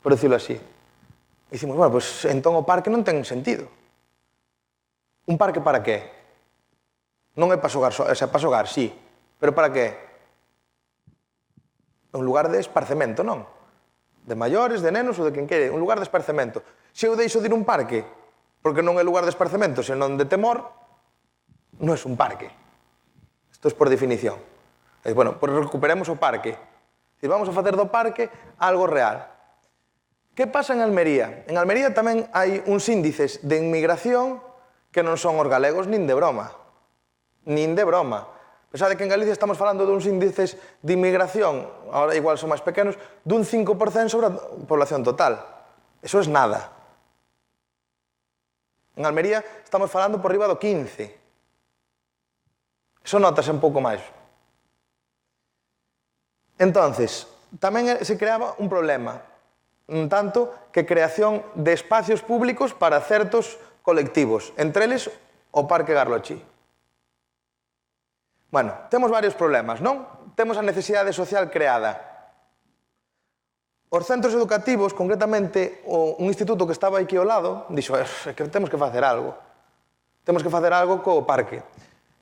[SPEAKER 2] Por decirlo así. E dicimos, bueno, pois entón o parque non ten sentido. Un parque para qué? Non é para xogar, é para xogar, sí, pero para qué? Un lugar de esparcemento, non? De maiores, de nenos ou de quen quere, un lugar de esparcemento. Se eu deixo de ir un parque porque non é lugar de esparcemento, senón de temor, non é un parque. Isto é por definición. Bueno, pois recuperemos o parque. Vamos a facer do parque algo real. Que pasa en Almería? En Almería tamén hai uns índices de inmigración que non son os galegos nin de broma. Nin de broma. Pensade que en Galicia estamos falando duns índices de inmigración, agora igual son máis pequenos, dun 5% sobre a población total. Eso é nada. En Almería estamos falando por riba do 15%. Eso notase un pouco máis. Entonces, tamén se creaba un problema, un tanto que creación de espacios públicos para certos colectivos, entre eles o Parque Garlochí. Bueno, temos varios problemas, non? Temos a necesidade social creada. Os centros educativos, concretamente un instituto que estaba aquí ao lado, dixo, que temos que facer algo. Temos que facer algo co parque.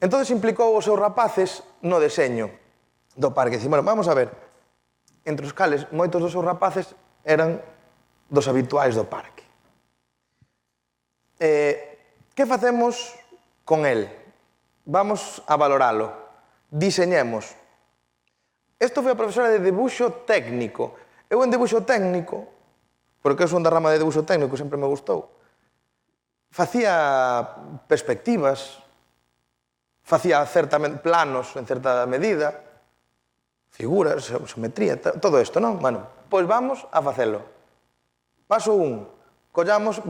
[SPEAKER 2] Entón implicou os seus rapaces no deseño do parque. Dicimos, bueno, vamos a ver, entre os cales moitos dos seus rapaces eran dos habituais do parque. Que facemos con el? Vamos a valoralo. Diseñemos. Isto foi a profesora de debuxo técnico. Eu en debuxo técnico, porque eu son da rama de debuxo técnico, sempre me gustou, facía perspectivas, facía planos en certa medida, figuras, geometría, todo isto, non? Bueno, pois vamos a facelo. Paso 1,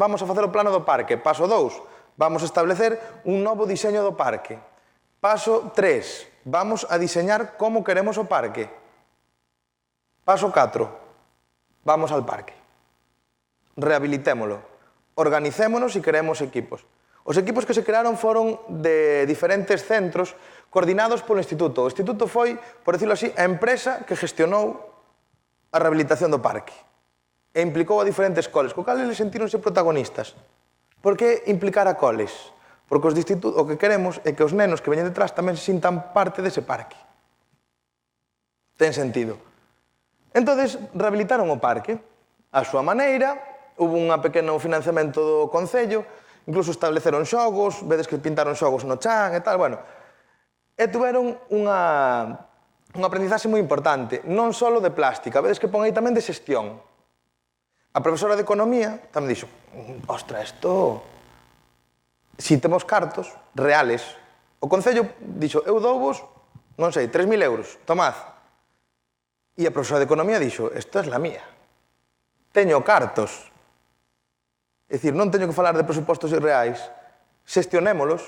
[SPEAKER 2] vamos a facer o plano do parque. Paso 2, vamos a establecer un novo diseño do parque. Paso 3, vamos a diseñar como queremos o parque. Paso 4, vamos al parque. Rehabilitémolo. Organicémonos e creemos equipos. Os equipos que se crearon foron de diferentes centros coordinados polo Instituto. O Instituto foi, por decirlo así, a empresa que gestionou a rehabilitación do parque e implicou a diferentes coles, co cal eles sentíronse protagonistas. Por que implicar a coles? Porque o que queremos é que os nenos que veñen detrás tamén se sintan parte dese parque. Ten sentido. Entón, rehabilitaron o parque a súa maneira, hubo un pequeno financiamento do Concello, incluso estableceron xogos, vedes que pintaron xogos no chan e tal, bueno. E tuveron un aprendizaxe moi importante, non só de plástica, vedes que pon aí tamén de xestión. A profesora de Economía tamén dixo, ostra, isto... Si temos cartos reales, o Concello dixo, eu douvos, non sei, 3.000 euros, tomad. E a profesora de Economía dixo, esta é la mía. Teño cartos. É dicir, non teño que falar de presupostos reais, xestionémolos.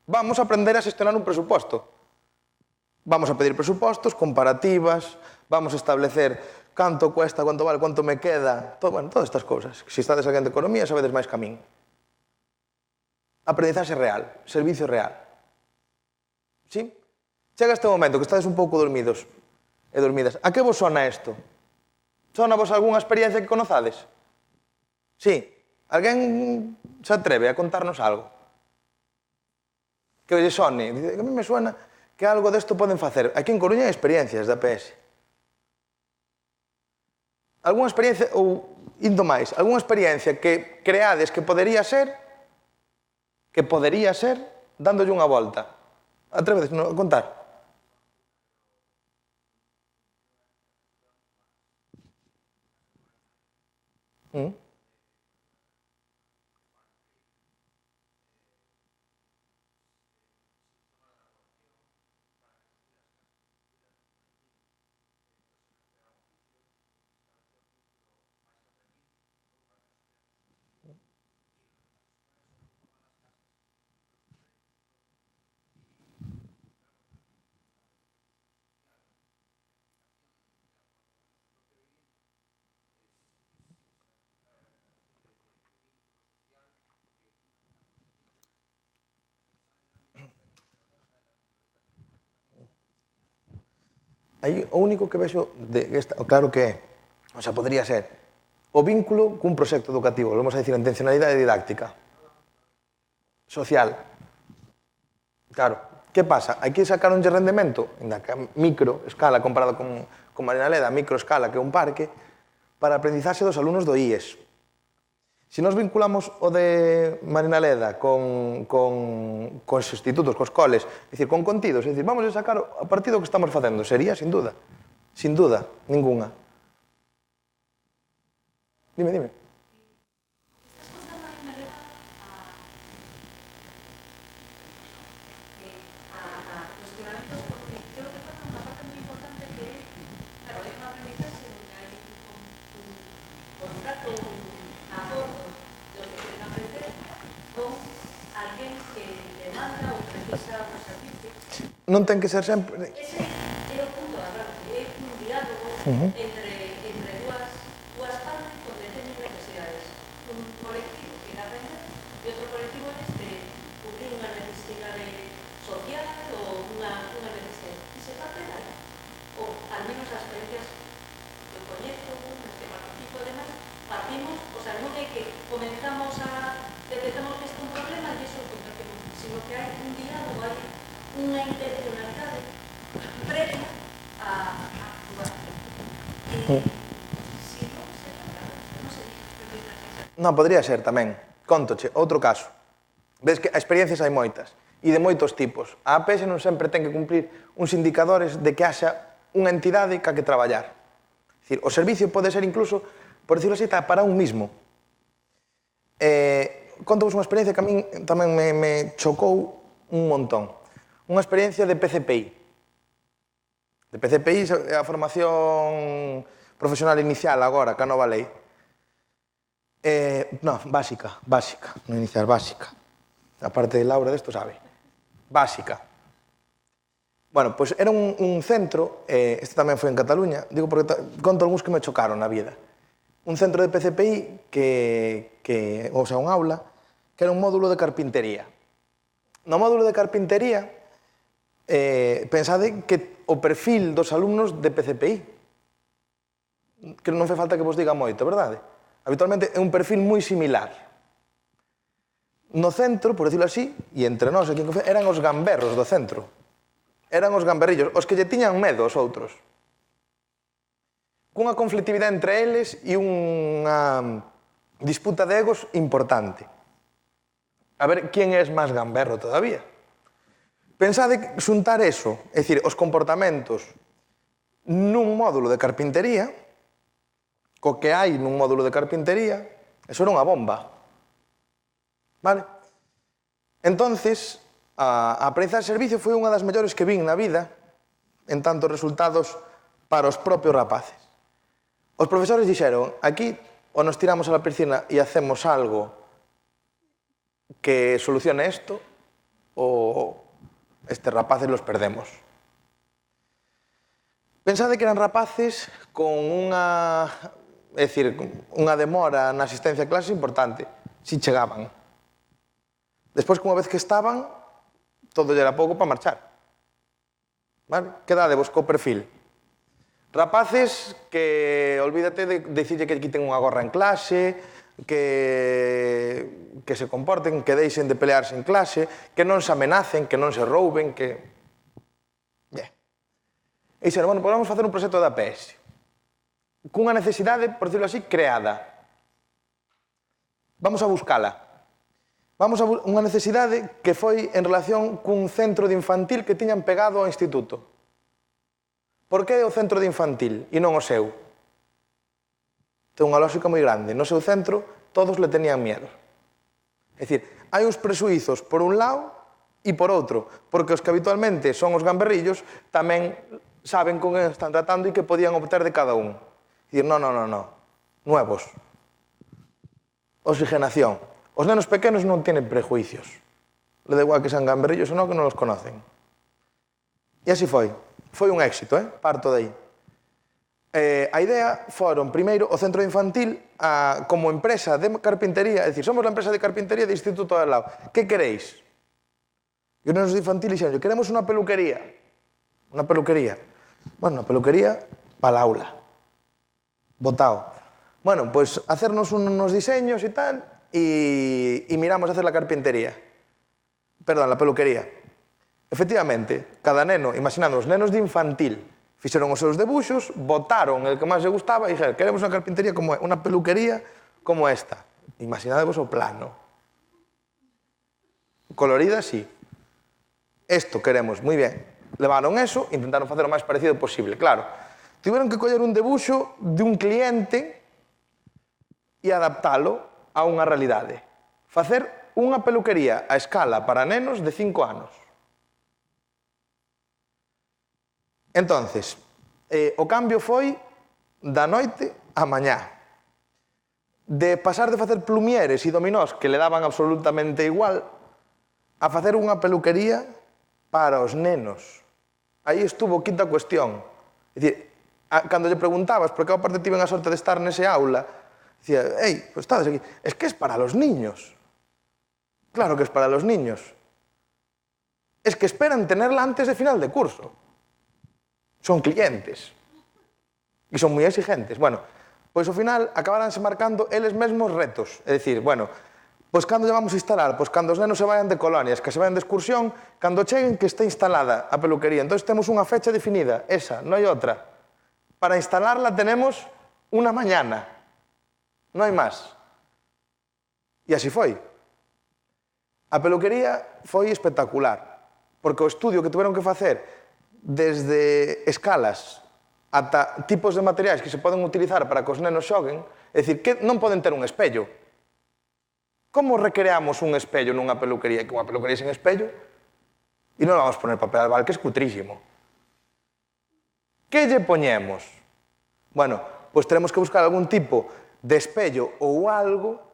[SPEAKER 2] Vamos a aprender a xestionar un presuposto. Vamos a pedir presupostos, comparativas, vamos a establecer canto cuesta, cuánto vale, cuánto me queda, bueno, todas estas cousas. Se estades alguén de Economía, sabedes máis que a min. Aprendizaxe real, servicio real. Sí? Chega este momento que estades un pouco dormidos e dormidas. A que vos sona isto? Sona vos algunha experiencia que conozades? Sí? Alguén se atreve a contarnos algo? Que lle sone? A mí me suena que algo desto poden facer. Aquí en Coruña hai experiencias da PS. Algúna experiencia, ou indo máis, algúna experiencia que creades que podería ser, dándolle unha volta. Atrevedes a contar? Aí o único que vexo, claro que é, o sea, podría ser, o vínculo cun proxecto educativo, vamos a dicir, a intencionalidade didáctica, social. Claro, que pasa? Hai que sacar un rendemento, en micro escala comparado con Marinaleda, micro escala que é un parque, para a aprendizaxe dos alumnos do IES. Se nos vinculamos o de Marinaleda con os institutos, cos coles, é dicir, con contidos, é dicir, vamos a sacar a partido que estamos facendo, sería, sin duda, ningunha. Dime. Non ten que ser sempre...
[SPEAKER 3] Ese é o punto da parte, é un diálogo entre dúas partes onde teñen necesidades. Un colectivo que quere aprender e outro colectivo este cubrir unha necesidade social ou unha necesidade. E se parte de aí, ou al menos as experiencias que eu coñezo, as que participo e demais, partimos, o sea, non é que comenzamos a detectamos que este é un problema e iso compartimos, sino que hai un diálogo, hai unha intencionalidade previa a actuar. Si non se trata, non se dice.
[SPEAKER 2] Non, podría ser tamén. Contoche, outro caso. Ves que experiencias hai moitas, e de moitos tipos. A APS non sempre ten que cumplir uns indicadores de que haxa unha entidade ca que traballar. É dicir, o servicio pode ser incluso, por decirlo así, para un mismo. Contovos unha experiencia que a min tamén me chocou un montón. Unha experiencia de PCPI. De PCPI é a formación profesional inicial agora, que a nova lei. No, básica, non inicial, básica. A parte de Laura desto sabe. Básica. Bueno, pois era un centro, este tamén foi en Cataluña, digo porque conto algúns que me chocaron na vida. Un centro de PCPI ou sea, un aula, que era un módulo de carpintería. No módulo de carpintería, pensade que o perfil dos alumnos de PCPI, que non fai falta que vos diga moito, verdade? Habitualmente é un perfil moi similar. No centro, por decirlo así, e entre nós aquí en Confía, eran os gamberros do centro. Eran os gamberrillos, os que lle tiñan medo aos outros. Cunha conflictividade entre eles e unha disputa de egos importante. A ver, quen é máis gamberro todavía? Pensade xuntar eso, é dicir, os comportamentos nun módulo de carpintería, co que hai nun módulo de carpintería, eso era unha bomba. Vale? Entonces, a aprendizaxe de servicio foi unha das mellores que vin na vida en tantos resultados para os propios rapaces. Os profesores dixeron, aquí ou nos tiramos a la piscina e hacemos algo que solucione isto, ou estes rapaces los perdemos. Pensade que eran rapaces con unha, é dicir, unha demora na asistencia a clase importante, si chegaban. Despois, que unha vez que estaban, todo lle era pouco para marchar. Vale? Quedadevos co perfil. Rapaces que, olvídate de decirlle que quiten unha gorra en clase, que se comporten, que deixen de pelearse en clase, que non se amenacen, que non se rouben, que... Bien. E dixeron, bueno, podemos facer un proxecto da APS. Cunha necesidade, por decirlo así, creada. Vamos a buscala. Vamos a unha necesidade que foi en relación cun centro de infantil que tiñan pegado ao instituto. Por que o centro de infantil e non o seu? Ten unha lógica moi grande. No seu centro, todos le tenían miedo. É dicir, hai uns presuizos por un lado e por outro, porque os que habitualmente son os gamberrillos tamén saben con que están tratando e que podían obter de cada un. É dicir, non, nuevos. Oxigenación. Os nenos pequenos non tienen prejuicios. Le da igual que sean gamberrillos ou non, que non los conocen. E así foi. Foi un éxito, parto de aí. A idea foron, primeiro, o centro infantil como empresa de carpintería, é dicir, somos a empresa de carpintería de Instituto de Lao. Que queréis? E os nenos de infantil dixeron, queremos unha peluquería. Unha peluquería. Bueno, unha peluquería para a aula. Botao. Bueno, pois hacernos unos diseños e tal, e miramos a hacer la carpintería. Perdón, la peluquería. Efectivamente, cada neno, imaginando os nenos de infantil, fixeron os seus debuxos, botaron el que máis les gustaba e dixeron, queremos unha carpintería como unha peluquería como esta. Imaginadevos o plano. Colorida, sí. Esto queremos, moi ben. Levaron eso, intentaron facer o máis parecido posible. Claro, tiveron que coller un debuxo de un cliente e adaptalo a unha realidade. Facer unha peluquería a escala para nenos de 5 anos. Entonces, o cambio foi da noite á mañá. De pasar de facer plumieres e dominós que le daban absolutamente igual a facer unha peluquería para os nenos. Aí estuvo quinta cuestión. É dicir, cando lle preguntabas, porque eu aparte tiven a sorte de estar nese aula, dicía, ei, pues estades aquí, es que es para los niños. Claro que es para los niños. Es que esperan tenerla antes de final de curso. Son clientes. E son moi exigentes. Bueno, pois ao final acabaranse marcando eles mesmos retos. É dicir, bueno, pois cando lle vamos a instalar? Pois cando os nenos se vayan de colonias, que se vayan de excursión, cando cheguen que este instalada a peluquería. Entón temos unha fecha definida, esa, non hai outra. Para instalarla tenemos unha mañana. Non hai máis. E así foi. A peluquería foi espectacular, porque o estudio que tiveron que facer desde escalas ata tipos de materiais que se poden utilizar para que os nenos xoguen, é dicir, que non poden ter un espello. Como recreamos un espello nunha peluquería? Que unha peluquería sen espello? E non vamos poner papel albal, que é cutrísimo. Que lle poñemos? Bueno, pois teremos que buscar algún tipo de espello ou algo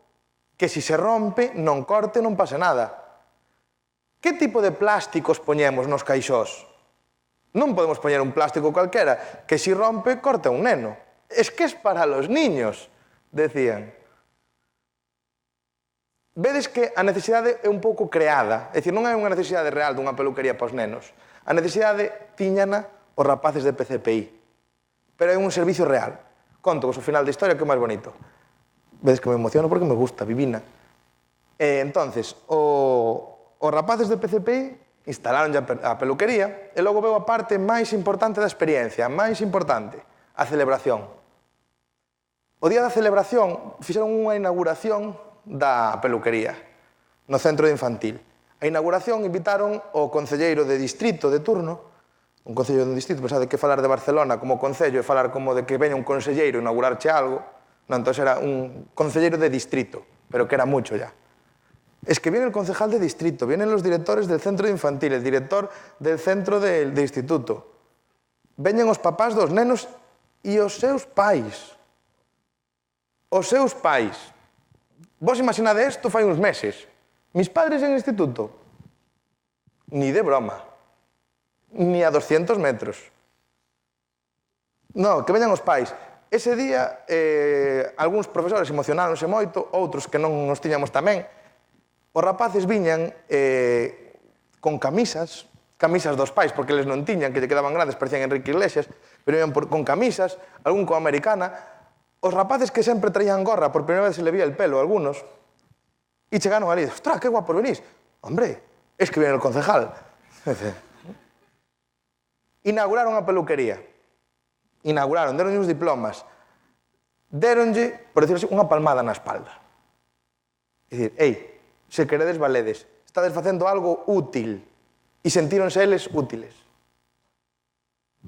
[SPEAKER 2] que se rompe, non corte, non pase nada. Que tipo de plásticos poñemos nos caixós? Non podemos poñer un plástico calquera que se rompe, corta un neno. Es que es para los niños, decían. Vedes que a necesidade é un pouco creada, é dicir, non é unha necesidade real dunha peluquería para os nenos. A necesidade tiñana os rapaces de PCPI, pero é un servicio real. Conto vos o final da historia que é máis bonito. Vedes que me emociono porque me gusta, Vivina. Entonces, os rapaces de PCPI instalaron a peluquería e logo veu a parte máis importante da experiencia, máis importante, a celebración. O día da celebración fixeron unha inauguración da peluquería no centro de infantil. A inauguración invitaron o concelleiro de distrito de turno, un concelleiro de distrito, pensade que falar de Barcelona como concello e falar como de que veña un conselleiro a inaugurarche algo. No, entonces era un concejero de distrito, pero que era mucho ya. Es que viene el concejal de distrito, vienen los directores del centro infantil, el director del centro de instituto. Veñen os papás dos nenos e os seus pais. Os seus pais. Vos imaginade isto fai uns meses. Mis padres en instituto. Ni de broma. Ni a 200 metros. No, que veñan os pais. Ese día, algúns profesores emocionáronse moito, outros que non nos tiñamos tamén. Os rapaces viñan con camisas dos pais, porque eles non tiñan, que lle quedaban grandes, parecían Enrique Iglesias, pero iban con camisas, algún con americana. Os rapaces que sempre traían gorra, por primeira vez se le vía el pelo, algunos, e chegaron ali, ostras, que guapo venís. Hombre, es que viene el concejal. Inauguraron a peluquería. Inauguraron, deronlle uns diplomas, deronlle, por decirlo así, unha palmada na espalda. É dicir, ei, se queredes valedes, estades facendo algo útil, e sentíronse eles útiles.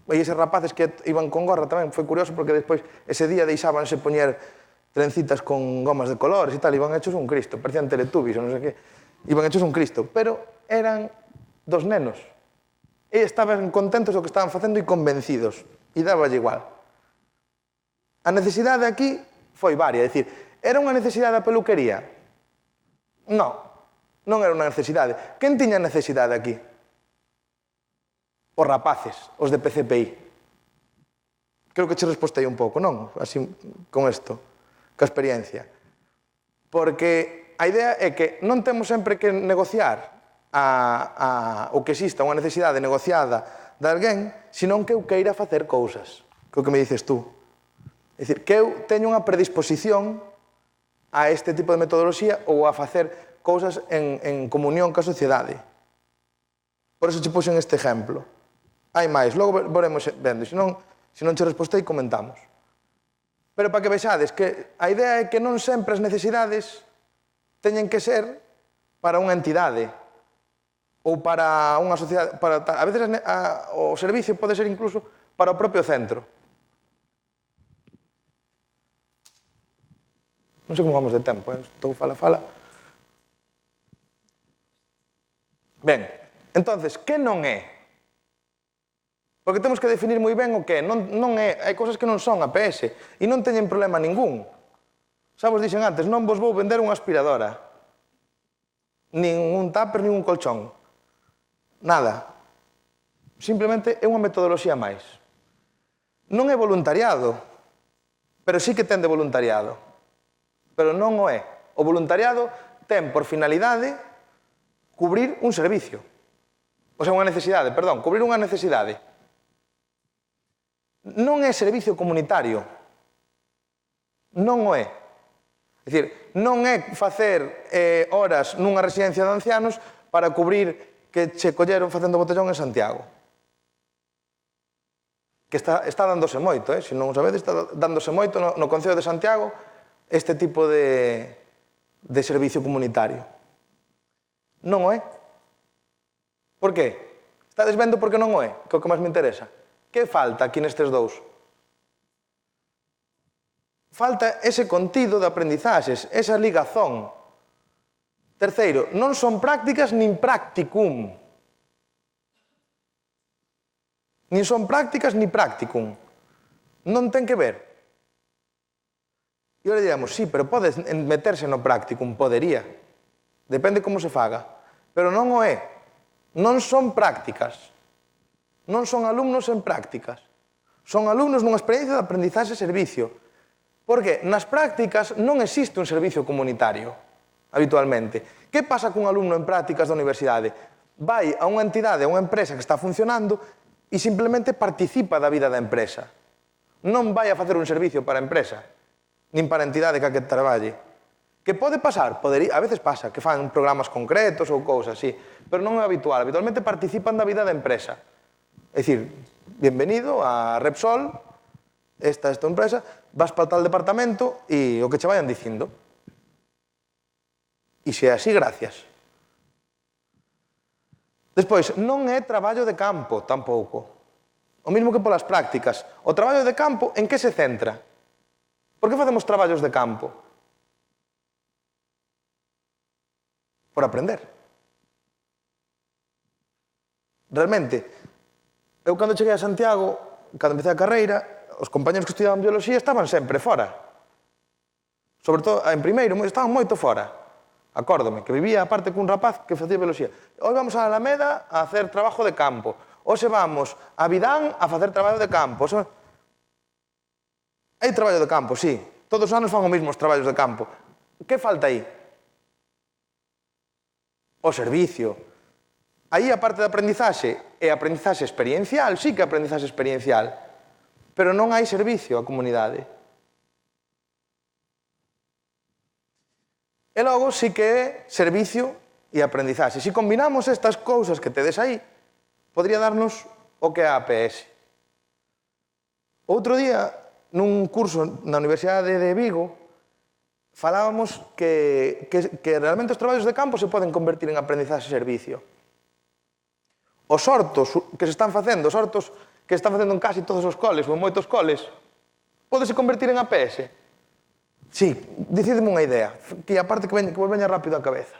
[SPEAKER 2] E eses rapaces que iban con gorra tamén, foi curioso, porque despois, ese día deixábanse poñer trencitas con gomas de colores e tal, iban hechos un Cristo, parecían Teletubbies ou non sei que, iban hechos un Cristo, pero eran dos nenos. E estaban contentos do que estaban facendo e convencidos. E dáballe igual. A necesidade aquí foi varia, é dicir, era unha necesidade a peluquería? Non, non era unha necesidade. Quen tiña necesidade aquí? Os rapaces, os de PCPI. Creo que che respostei un pouco, non? Así, con isto, ca experiencia. Porque a idea é que non temos sempre que negociar o que exista unha necesidade negociada de alguén, senón que eu queira facer cousas, que é o que me dices tú. É dicir, que eu teño unha predisposición a este tipo de metodoloxía ou a facer cousas en comunión ca sociedade. Por eso che puxen este exemplo. Hai máis, logo veremos vendo, se non che respostei, comentamos. Pero para que vexades que a idea é que non sempre as necesidades teñen que ser para unha entidade ou para unha sociedade, a veces o servicio pode ser incluso para o propio centro. Non sei como vamos de tempo, estou fala. Ben, entonces, que non é? Porque temos que definir moi ben o que é. Non é, hai cousas que non son APS e non teñen problema ningún. Xa vos dixen antes, non vos vou vender unha aspiradora, nin un tupper, nin un colchón. Nada. Simplemente é unha metodoloxía máis. Non é voluntariado, pero sí que ten de voluntariado. Pero non o é. O voluntariado ten por finalidade cubrir un servicio. O sea, unha necesidade, perdón, cubrir unha necesidade. Non é servicio comunitario. Non o é. É dicir, non é facer horas nunha residencia de ancianos para cubrir que che colleron facendo botellón en Santiago. Que está dándose moito, se non o sabedes, está dándose moito no Concello de Santiago este tipo de de servicio comunitario. Non o é. Por qué? Estades vendo por que non o é? Que é o que máis me interesa. Que falta aquí nestes dous? Falta ese contido de aprendizaxes, esa ligazón. Terceiro, non son prácticas nin practicum. Nin son prácticas ni practicum. Non ten que ver. E ora diríamos, sí, pero pode meterse no practicum, podería. Depende como se faga. Pero non o é. Non son prácticas. Non son alumnos en prácticas. Son alumnos nunha experiencia de aprendizaxe e servicio. Porque nas prácticas non existe un servicio comunitario, habitualmente. Que pasa cun alumno en prácticas da universidade? Vai a unha entidade, a unha empresa que está funcionando e simplemente participa da vida da empresa. Non vai a facer un servicio para a empresa, nin para a entidade que traballe. Que pode pasar? A veces pasa, que fan programas concretos ou cousas así, pero non é habitual. Habitualmente participan da vida da empresa. É dicir, bienvenido a Repsol, esta empresa, vas para tal departamento e o que che vayan dicindo. E se é así, gracias. Despois, non é traballo de campo, tampouco. O mismo que polas prácticas. O traballo de campo, en que se centra? Por que facemos traballos de campo? Por aprender. Realmente, eu cando cheguei a Santiago, cando empecé a carreira, os compañeros que estudiaban biología estaban sempre fora. Sobre todo, en primeiro, estaban moito fora. Acórdome, que vivía aparte cun rapaz que facía biología. Hoy vamos a Alameda a hacer trabajo de campo. Hoxe vamos a Vidán a facer traballo de campo. Hai traballo de campo, sí. Todos os anos fan os mesmos traballos de campo. Que falta aí? O servicio. Aí a parte de aprendizaxe é aprendizaxe experiencial, sí que é aprendizaxe experiencial, pero non hai servicio á comunidade. E logo sí que é servicio e aprendizaxe. Se combinamos estas cousas que tedes aí, podría darnos o que é a APS. Outro día, nun curso na Universidade de Vigo, falábamos que realmente os traballos de campo se poden convertir en aprendizaxe e servicio. Os hortos que se están facendo, os hortos que se están facendo en casi todos os coles ou en moitos coles, podese convertir en APS? Sí, decideme unha idea, que a parte que vos veña rápido á cabeza.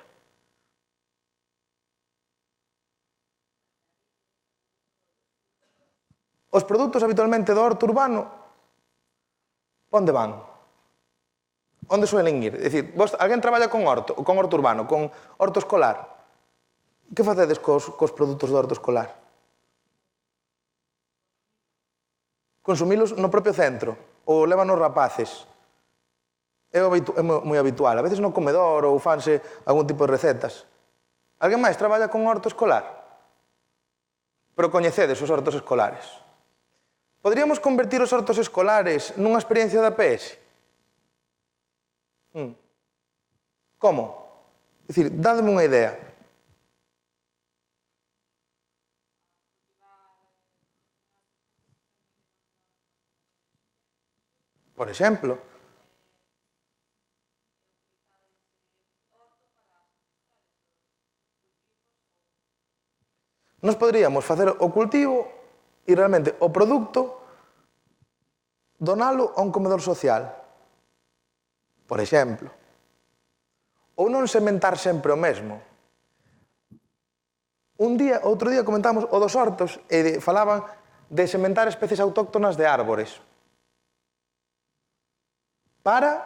[SPEAKER 2] Os produtos habitualmente do horto urbano, onde van? Onde suelen ir? É dicir, alguén traballa con horto urbano, con horto escolar. Que facedes cos produtos do horto escolar? Consumilos no propio centro, ou levan os rapaces. É moi habitual. A veces no comedor ou fanse algún tipo de recetas. Alguén máis traballa con horto escolar? Pero coñecedes os hortos escolares. Poderíamos convertir os hortos escolares nunha experiencia de APS? Como? É dicir, dademe unha idea. Por exemplo, nos poderíamos facer o cultivo e realmente o produto donalo a un comedor social. Por exemplo. Ou non sementar sempre o mesmo. Outro día comentamos o dos hortos e falaban de sementar especies autóctonas de árbores. Para,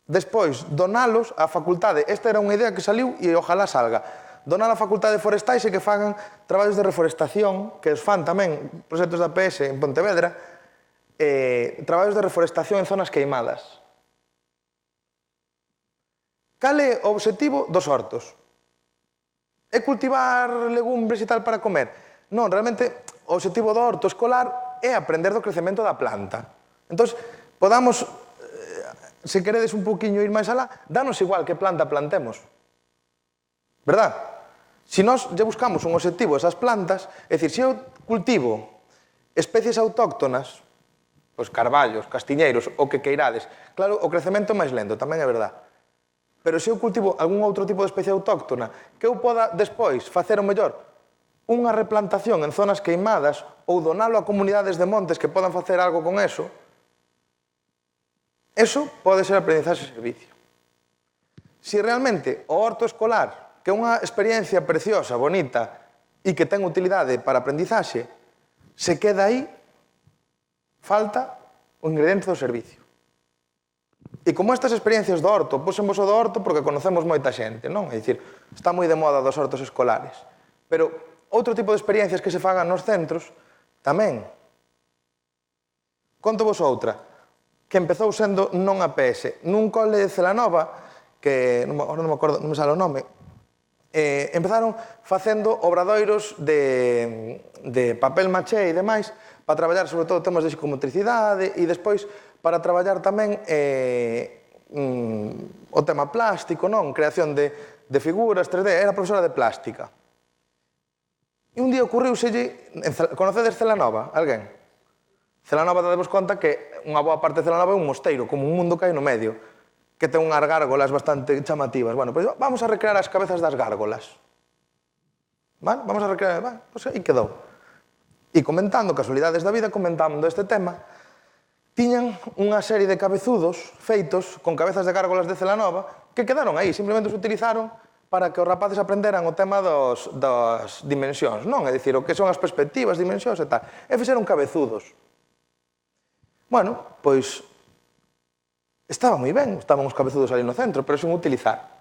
[SPEAKER 2] despois, donalos á facultade. Esta era unha idea que saliu e ojalá salga. Donar a facultade de forestais e que fagan traballos de reforestación, que os fan tamén proxectos da APS en Pontevedra, traballos de reforestación en zonas queimadas. Cal é o obxectivo dos hortos? É cultivar legumbres e tal para comer? Non, realmente o obxectivo do horto escolar é aprender do crecemento da planta. Entón, podamos, se queredes un poquinho ir máis alá, danos igual que planta plantemos. Verdad? Se nós lle buscamos un obxectivo a esas plantas, é dicir, se eu cultivo especies autóctonas, pois carballos, castiñeiros, o que queirades, claro, o crecemento é máis lento, tamén é verdad. Pero se eu cultivo algún outro tipo de especie autóctona que eu poda despois facer o mellor unha replantación en zonas queimadas ou donalo a comunidades de montes que podan facer algo con eso pode ser aprendizaxe-servicio. Se realmente o horto escolar, que é unha experiencia preciosa, bonita e que ten utilidade para aprendizaxe, se queda aí, falta o ingrediente do servicio. E como estas experiencias do horto, pusemos o do horto porque conocemos moita xente, non? É dicir, está moi de moda dos hortos escolares. Pero outro tipo de experiencias que se fagan nos centros, tamén. Conto vos outra, que empezou sendo non a PS. Nun cole de Celanova, que agora non me acordo, non me sale o nome, empezaron facendo obradoiros de papel maché e demais para traballar sobre todo temas de psicomotricidade e despois para traballar tamén o tema plástico, non? Creación de figuras 3D. Era profesora de plástica. E un día ocurriuselle... Conocedes Celanova? Alguén? Celanova, dadevos conta que unha boa parte de Celanova é un mosteiro, como un mundo que hai no medio, que ten unhas gárgolas bastante chamativas. Bueno, pois vamos a recrear as cabezas das gárgolas. Vale? Vamos a recrear... Vale, pois aí quedou. E comentando, casualidades da vida, comentando este tema, tiñan unha serie de cabezudos feitos con cabezas de gárgolas de Celanova que quedaron aí, simplemente os utilizaron para que os rapaces aprenderan o tema das dimensións, non? É dicir, o que son as perspectivas, dimensións e tal. E fixeron cabezudos. Bueno, pois estaba moi ben, estaban os cabezudos ali no centro, pero sen utilizar.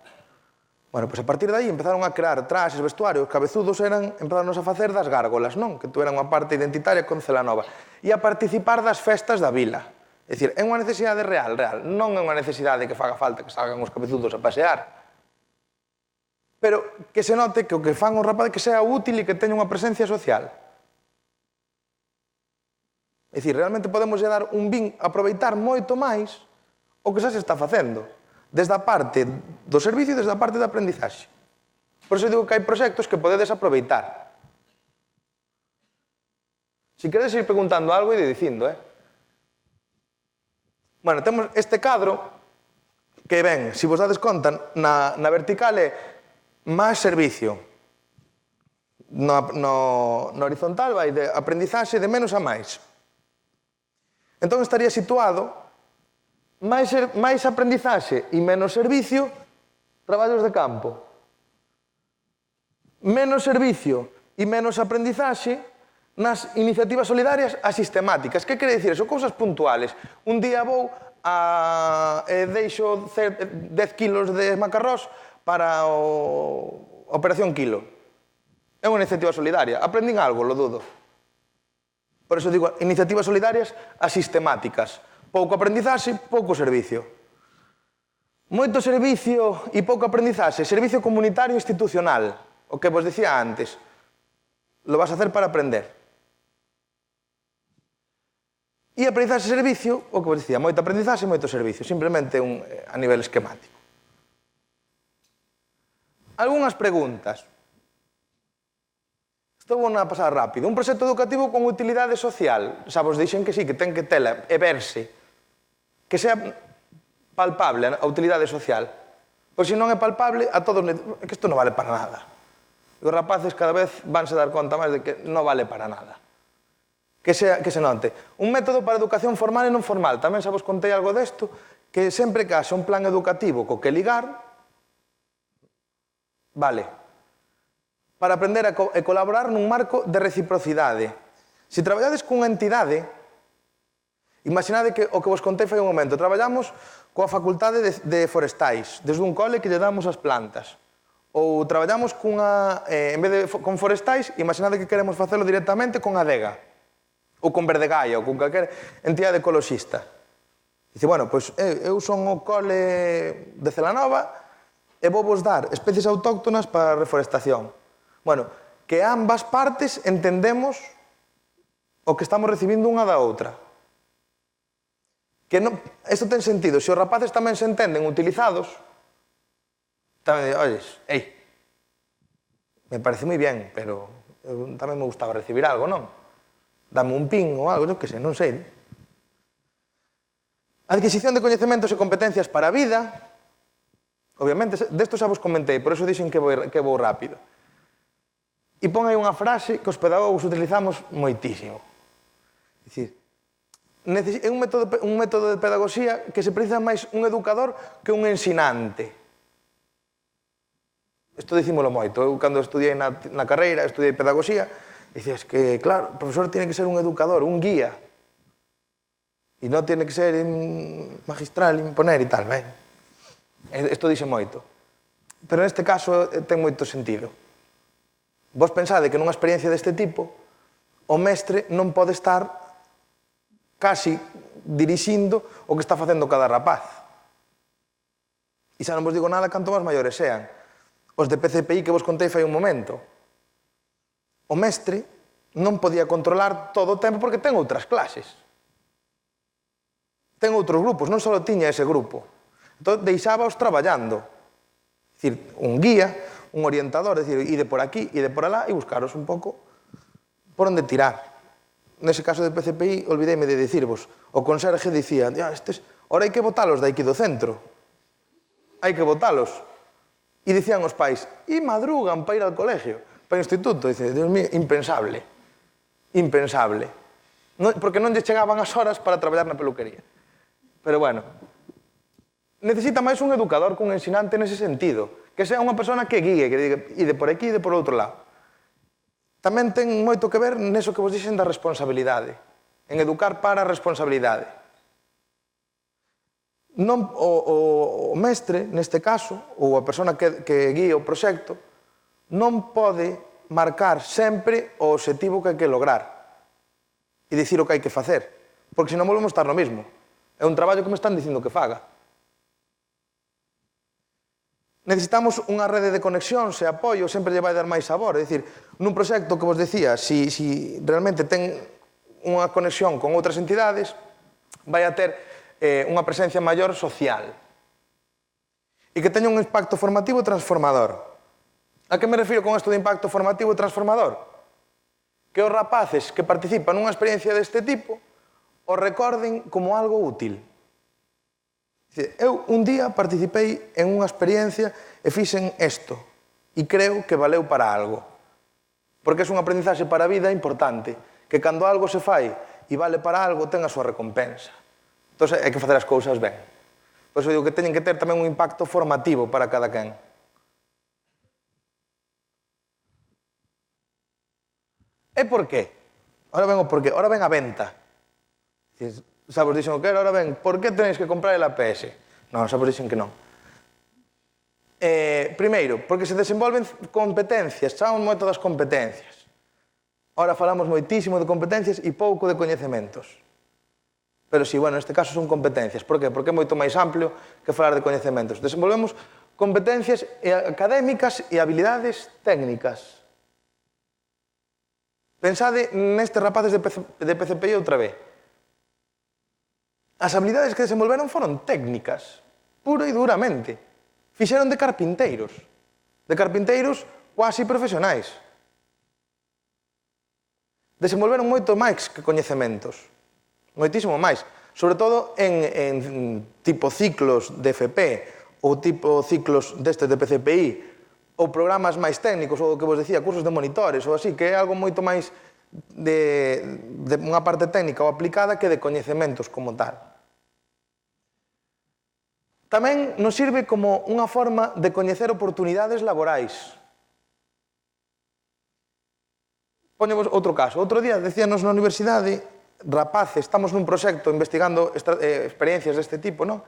[SPEAKER 2] Bueno, pois a partir de aí empezaron a crear traxes, vestuarios, cabezudos empezaron a facer das gárgolas, non? Que tuveran unha parte identitaria con Celanova. E a participar das festas da vila. É dicir, é unha necesidade real. Non é unha necesidade que faga falta que salgan os cabezudos a pasear. Pero que se note que o que fan os rapaces que sea útil e que teña unha presencia social. É dicir, realmente podemos dar un vin, aproveitar moito máis o que xa se está facendo. Desde a parte do servicio e desde a parte da aprendizaxe. Por iso digo que hai proxectos que podedes aproveitar. Se queredes ir preguntando algo, ide dicindo, Bueno, temos este cadro que ven, se vos dades conta, na vertical é máis servicio. No horizontal vai de aprendizaxe de menos a máis. Entón estaría situado máis aprendizaxe e menos servicio, traballos de campo. Menos servicio e menos aprendizaxe nas iniciativas solidarias asistemáticas. Que quere dicir? Son cousas puntuales. Un día vou e deixo 10 kilos de macarrós para a Operación Kilo. É unha iniciativa solidaria. Aprendín algo, lo dudo. Por iso digo, iniciativas solidarias asistemáticas. Pouco aprendizaxe, pouco servicio. Moito servicio e pouco aprendizaxe. Servicio comunitario institucional. O que vos dicía antes. Lo vas a hacer para aprender. E aprendizaxe e servicio, o que vos dicía, moito aprendizaxe e moito servicio. Simplemente a nivel esquemático. Algúnas preguntas. Estou a pasar rápido. Un proxecto educativo con utilidade social. Xa vos dixen que sí, que ten que tela e verse. Que sea palpable a utilidade social. Pois se non é palpable, a todos... É que isto non vale para nada. Os rapaces cada vez vanse dar conta máis de que non vale para nada. Que se note. Un método para educación formal e non formal. Tamén xa vos contei algo desto, que sempre que haxa un plan educativo co que ligar, vale. Para aprender e colaborar nun marco de reciprocidade. Se traballades cunha entidade, imaginade que o que vos contei foi un momento. Traballamos coa facultade de forestais, desde un cole que lle damos as plantas. Ou traballamos en vez de con forestais, imaginade que queremos facelo directamente con adega. Ou con Verdegaia, ou con calquera entidade ecoloxista. Dice, bueno, pois eu son o cole de Celanova e vou vos dar especies autóctonas para a reforestación. Bueno, que ambas partes entendemos o que estamos recibindo unha da outra. Que isto ten sentido. Se os rapaces tamén se entenden utilizados, tamén digo, oyes, me parece moi bien, pero tamén me gustaba recibir algo, non? Dame un pin ou algo, eu que sei, non sei. Adquisición de coñecementos e competencias para a vida, Obviamente, desto xa vos comentei, por eso dixen que vou rápido. E pon aí unha frase que os pedagogos utilizamos moitísimo. É dicir, é un método de pedagogía que se precisa máis un educador que un ensinante. Isto dicímolo moito. Eu, cando estudiei na carreira, estudiei pedagogía, dices que, claro, o profesor tiene que ser un educador, un guía. E non tiene que ser magistral, imponer e tal, ben. Isto dixe moito. Pero neste caso ten moito sentido. Vos pensade que nunha experiencia deste tipo o mestre non pode estar casi dirixindo o que está facendo cada rapaz. E xa non vos digo nada canto máis maiores sean. Os de PCPI que vos contei fai un momento. O mestre non podía controlar todo o tempo porque ten outras clases. Ten outros grupos, non só tiña ese grupo. Entón, deixábaos traballando. É dicir, un guía, un orientador, é dicir, ide por aquí, ide por alá, e buscaros un pouco por onde tirar. Nese caso de PCPI, olvideime de dicirvos, o conserje dicía, ora hai que botalos de aquí do centro. Hai que botalos. E dicían os pais, e madrugan para ir ao colegio, para o instituto. Dice, Dios mío, impensable. Impensable. Porque non lle chegaban as horas para traballar na peluquería. Pero bueno, necesita máis un educador que un ensinante nese sentido. Que sea unha persona que guíe, que diga, ide por aquí, ide por outro lado. Tamén ten moito que ver neso que vos dixen da responsabilidade. En educar para a responsabilidade. Non, o mestre, neste caso, ou a persona que guía o proxecto, non pode marcar sempre o obxectivo que hai que lograr e dicir o que hai que facer, porque senón volvemos estar no mismo. É un traballo que me están dicindo que faga. Necesitamos unha rede de conexións e apoio, sempre lle vai dar máis sabor. É dicir, nun proxecto que vos decía, si realmente ten unha conexión con outras entidades, vai a ter unha presencia maior social. E que teña un impacto formativo transformador. A que me refiro con isto de impacto formativo transformador? Que os rapaces que participan nunha experiencia deste tipo o recorden como algo útil. Eu un día participei en unha experiencia e fixen isto e creo que valeu para algo. Porque é unha aprendizaxe para a vida importante, que cando algo se fai e vale para algo ten a súa recompensa. Entón hai que facer as cousas ben. Por iso digo que teñen que ter tamén un impacto formativo para cada quen. E por qué? Ahora ven o porqué, ahora ven a venta. Xa vos dixen o que era, ahora ben, por que tenéis que comprar el APS? Non, xa vos dixen que non. Primeiro, porque se desenvolven competencias, chamamos moito das competencias. Ahora falamos moitísimo de competencias e pouco de coñecementos. Pero si, bueno, neste caso son competencias. Por que? Porque é moito máis amplio que falar de coñecementos. Desenvolvemos competencias académicas e habilidades técnicas. Pensade nestes rapaces de PCPI outra vez. As habilidades que desenvolveron foron técnicas, pura e duramente. Fixeron de carpinteiros quasi profesionais. Desenvolveron moito máis que coñecementos, moitísimo máis, sobre todo en tipo ciclos de FP ou tipo ciclos destes de PCPI ou programas máis técnicos ou o que vos decía, cursos de monitores ou así, que é algo moito máis de unha parte técnica ou aplicada que de coñecementos como tal. Tamén nos sirve como unha forma de coñecer oportunidades laborais. Poñemos outro caso. Outro día, decíanos na universidade, rapaces, estamos nun proxecto investigando experiencias deste tipo, non?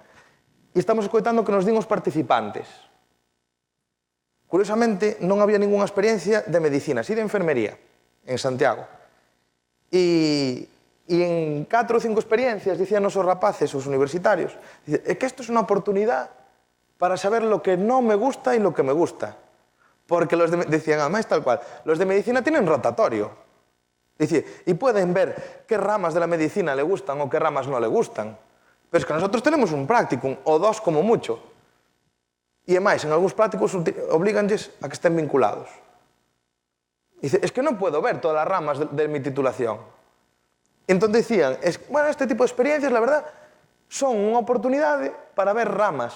[SPEAKER 2] E estamos escoitando que nos din os participantes. Curiosamente, non había ningunha experiencia de medicina, si de enfermería, en Santiago. E en 4 ou 5 experiencias, dicían os rapaces, os universitarios, é que isto é unha oportunidade para saber lo que non me gusta e lo que me gusta. Porque decían, además, tal cual, los de medicina tienen rotatorio. Y pueden ver qué ramas de la medicina le gustan o qué ramas no le gustan. Pero es que nosotros tenemos un practicum, o 2 como mucho. E además, en algúns prácticos obliganlles a que estén vinculados. Dice, es que non puedo ver todas as ramas de mi titulación. Entón decían, bueno, este tipo de experiencias, la verdad, son unha oportunidade para ver ramas.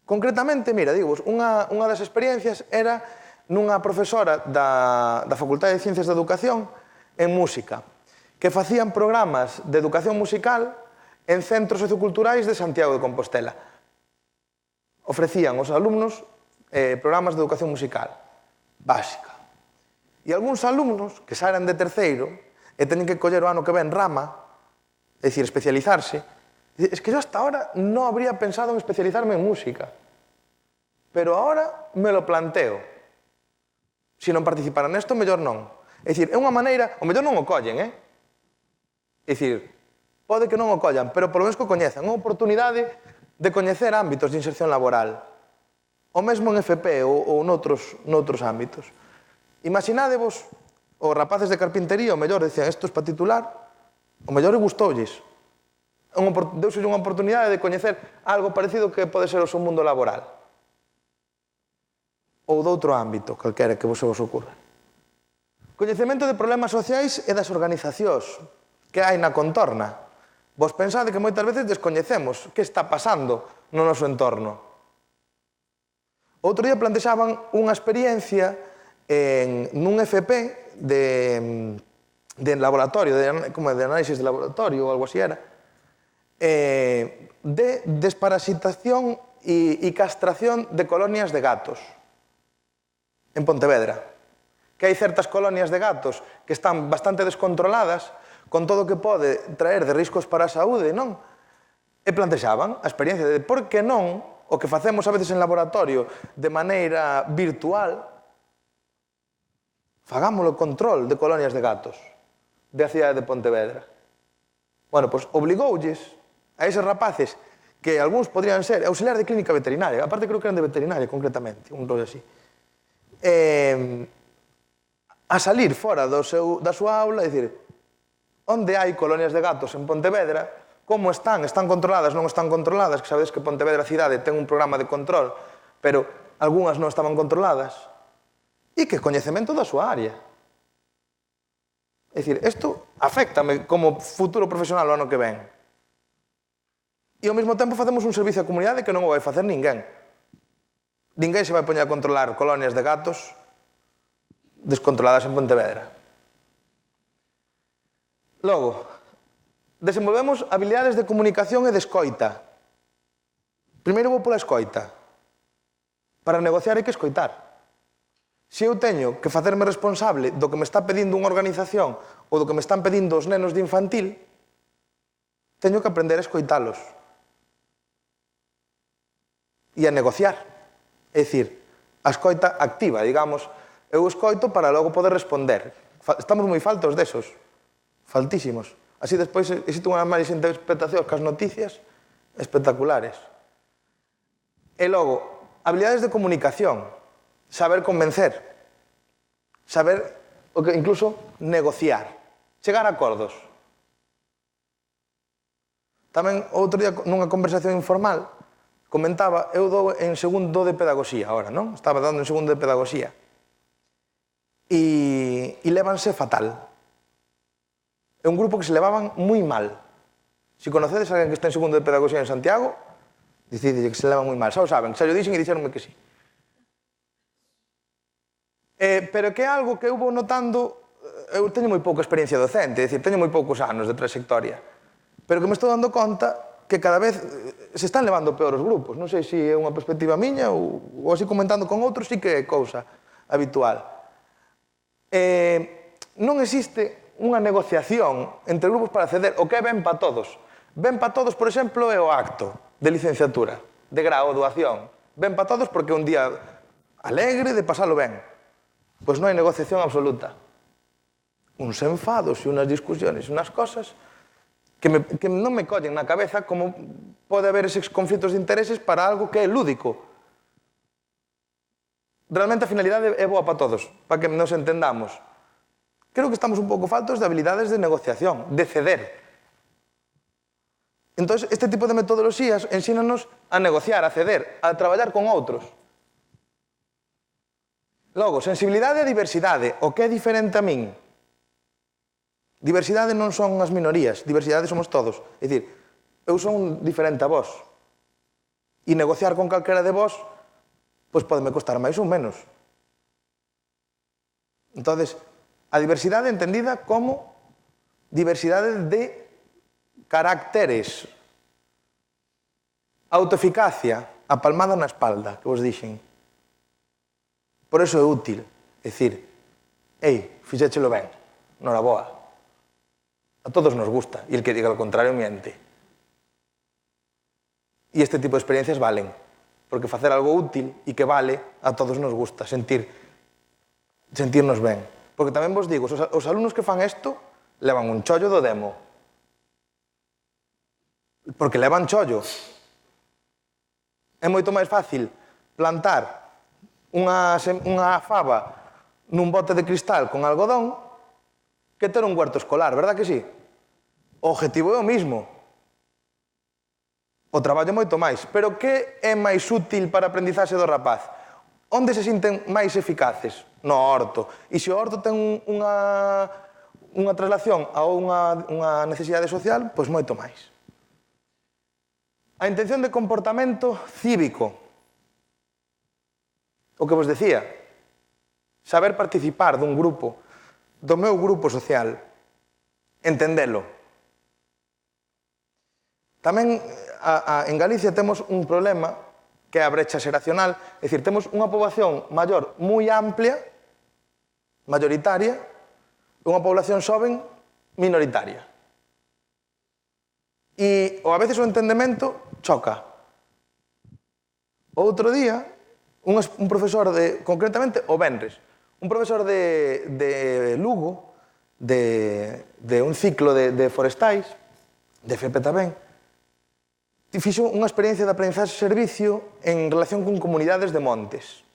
[SPEAKER 2] Concretamente, mira, digo, unha das experiencias era nunha profesora da Facultade de Ciencias da Educación en música, que facían programas de educación musical en centros socioculturais de Santiago de Compostela. Ofrecían aos alumnos programas de educación musical básica. E algúns alumnos que xa eran de terceiro e teñen que coller o ano que ven rama, é dicir, especializarse, es que yo hasta ahora no habría pensado en especializarme en música, pero ahora me lo planteo. Se non participara nesto, mellor non. É dicir, é unha maneira, o mellor non o collen, É dicir, pode que non o collan, pero polo menos que o coñezan. É unha oportunidade de coñecer ámbitos de inserción laboral. O mesmo en FP ou noutros ámbitos. Imaginádevos, os rapaces de carpintería, o mellor decían, isto é para titular, o mellor e gustoulles. Deuse unha oportunidade de coñecer algo parecido que pode ser o seu mundo laboral. Ou doutro ámbito, calquera que vos ocurra. Coñecemento de problemas sociais e das organizacións que hai na contorna. Vos pensade que moitas veces descoñecemos que está pasando no noso entorno. Outro día plantexaban unha experiencia nun FP de laboratorio, como de análisis de laboratorio ou algo así era, de desparasitación e castración de colonias de gatos en Pontevedra. Que hai certas colonias de gatos que están bastante descontroladas con todo o que pode traer de riscos para a saúde, non? E plantexaban a experiencia de por que non o que facemos a veces en laboratorio de maneira virtual, fagámoslo control de colonias de gatos da cidade de Pontevedra. Bueno, pois obligoulles a eses rapaces que algúns podrían ser auxiliar de clínica veterinaria, aparte creo que eran de veterinaria concretamente, un rollo así, a salir fora da súa aula e dicir onde hai colonias de gatos en Pontevedra, como están controladas, non están controladas, que sabedes que Pontevedra cidade ten un programa de control, pero algunhas non estaban controladas, e que coñecemento da súa área. É dicir, isto aféctame como futuro profesional o ano que ven. E ao mesmo tempo facemos un servicio á comunidade que non o vai facer ninguén. Ninguén se vai poñer a controlar colonias de gatos descontroladas en Pontevedra. Logo, desenvolvemos habilidades de comunicación e de escoita. Primeiro vou pola escoita. Para negociar hai que escoitar. Se eu teño que facerme responsable do que me está pedindo unha organización ou do que me están pedindo os nenos de infantil, teño que aprender a escoitalos. E a negociar. É dicir, a escoita activa, digamos, eu escoito para logo poder responder. Estamos moi faltos desos. Faltísimos. Así despois existe unha máis interpretación cas noticias espectaculares. E logo, habilidades de comunicación, saber convencer, saber, incluso, negociar, chegar a acordos. Tamén, outro día, nunha conversación informal, comentaba, eu dou en segundo de pedagogía ahora, non? Estaba dando en segundo de pedagogía. E lévanse fatal. É un grupo que se levaban moi mal. Se conocedes a alguén que está en segundo de pedagogía en Santiago, dicidille que se levan moi mal. Xa o saben, xa o dixen e dixeronme que sí. Pero que é algo que eu vou notando, eu teño moi pouca experiencia docente, é dicir, teño moi poucos anos de trayectoria, pero que me estou dando conta que cada vez se están levando peor os grupos. Non sei se é unha perspectiva miña ou así comentando con outros, sí que é cousa habitual. Non existe unha negociación entre grupos para acceder o que é ben para todos. Ben para todos, por exemplo, é o acto de licenciatura, de graduación. Ben para todos porque é un día alegre de pasalo ben. Pois non hai negociación absoluta. Uns enfados e unhas discusiones e unhas cosas que non me collen na cabeza como pode haber eses conflitos de intereses para algo que é lúdico. Realmente a finalidade é boa para todos, para que nos entendamos. Creo que estamos un pouco faltos de habilidades de negociación, de ceder. Entón, este tipo de metodoloxías ensínanos a negociar, a ceder, a traballar con outros. Logo, sensibilidade e diversidade. O que é diferente a min? Diversidade non son as minorías, diversidade somos todos. É dicir, eu son diferente a vos. E negociar con calquera de vós, pois podeme costar máis ou menos. Entonces, a diversidade entendida como diversidade de caracteres. Autoeficacia, a palmada na espalda, que vos dixen. Por eso é útil. É dicir, ei, fixéchelo ben, noraboa. A todos nos gusta, e el que diga lo contrario miente. E este tipo de experiencias valen, porque facer algo útil e que vale, a todos nos gusta, sentirnos ben. Porque tamén vos digo, os alumnos que fan isto levan un chollo do demo. Porque levan chollo. É moito máis fácil plantar unha faba nun bote de cristal con algodón que ter un huerto escolar, verdad que sí? O objetivo é o mismo. O traballo é moito máis. Pero que é máis útil para a aprendizaxe do rapaz? Onde se sinten máis eficaces? No horto. E se o horto ten unha traslación a unha necesidade social, pois moito máis. A intención de comportamento cívico. O que vos decía. Saber participar dun grupo, do meu grupo social. Entendelo. Tamén en Galicia temos un problema que é a brecha xeracional, é dicir, temos unha poboación maior moi amplia, mayoritaria, e unha población xoven minoritaria. E a veces o entendemento choca. Outro día, un profesor concretamente o venres, un profesor de Lugo, de un ciclo de forestais, de FP tamén, fixo unha experiencia de aprendizaxe-servicio en relación con comunidades de montes,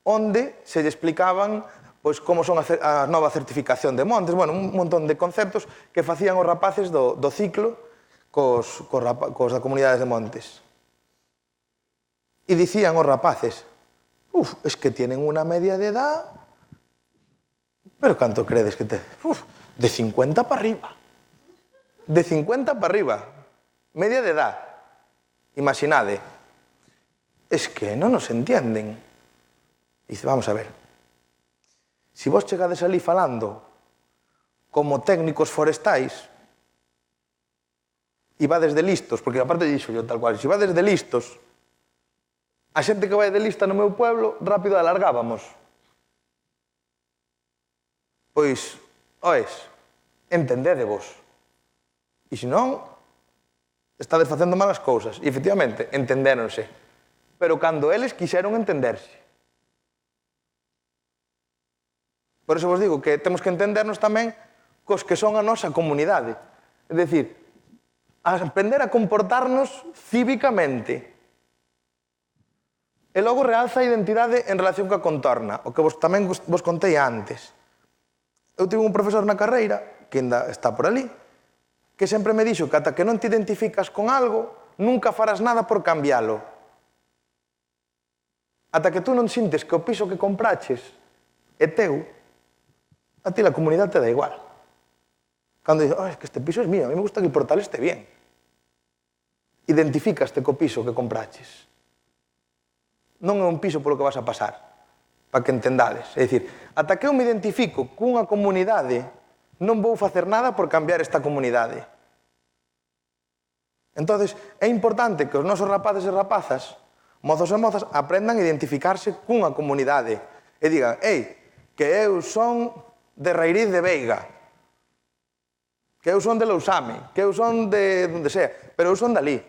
[SPEAKER 2] onde se lle explicaban como son a nova certificación de montes, un montón de conceptos que facían os rapaces do ciclo cos da comunidades de montes. E dicían os rapaces, es que tienen unha media de edad, pero canto credes que te... de 50 para arriba. De 50 para arriba. Media de edad. Imaginade. Es que non nos entienden. Dice, vamos a ver. Si vos chegades ali falando como técnicos forestais e vades de listos, porque aparte dixo yo tal cual, si vades de listos, a xente que vai de lista no meu pueblo rápido alargábamos. Pois, entendedevos. E se non, estades facendo malas cousas. E, efectivamente, entendéronse. Pero cando eles quixeron entenderse. Por eso vos digo que temos que entendernos tamén cos que son a nosa comunidade. É dicir, aprender a comportarnos cívicamente. E logo realza a identidade en relación coa contorna, o que tamén vos contei antes. Eu tive un profesor na carreira, que ainda está por ali, que sempre me dixo que ata que non te identificas con algo, nunca farás nada por cambiálo. Ata que tú non sintes que o piso que compraches é teu, a ti la comunidade te dá igual. Cando dices, es que este piso é mío, a mí me gusta que el portal este bien. Identificaste co piso que compraches. Non é un piso polo que vas a pasar, para que entendades. É dicir, ata que eu me identifico cunha comunidade, non vou facer nada por cambiar esta comunidade. Entonces, é importante que os nosos rapaces e rapazas, mozos e mozas, aprendan a identificarse cunha comunidade e digan, que eu son de Rairiz de Veiga, que eu son de Lousame, que eu son de onde sea, pero eu son dali.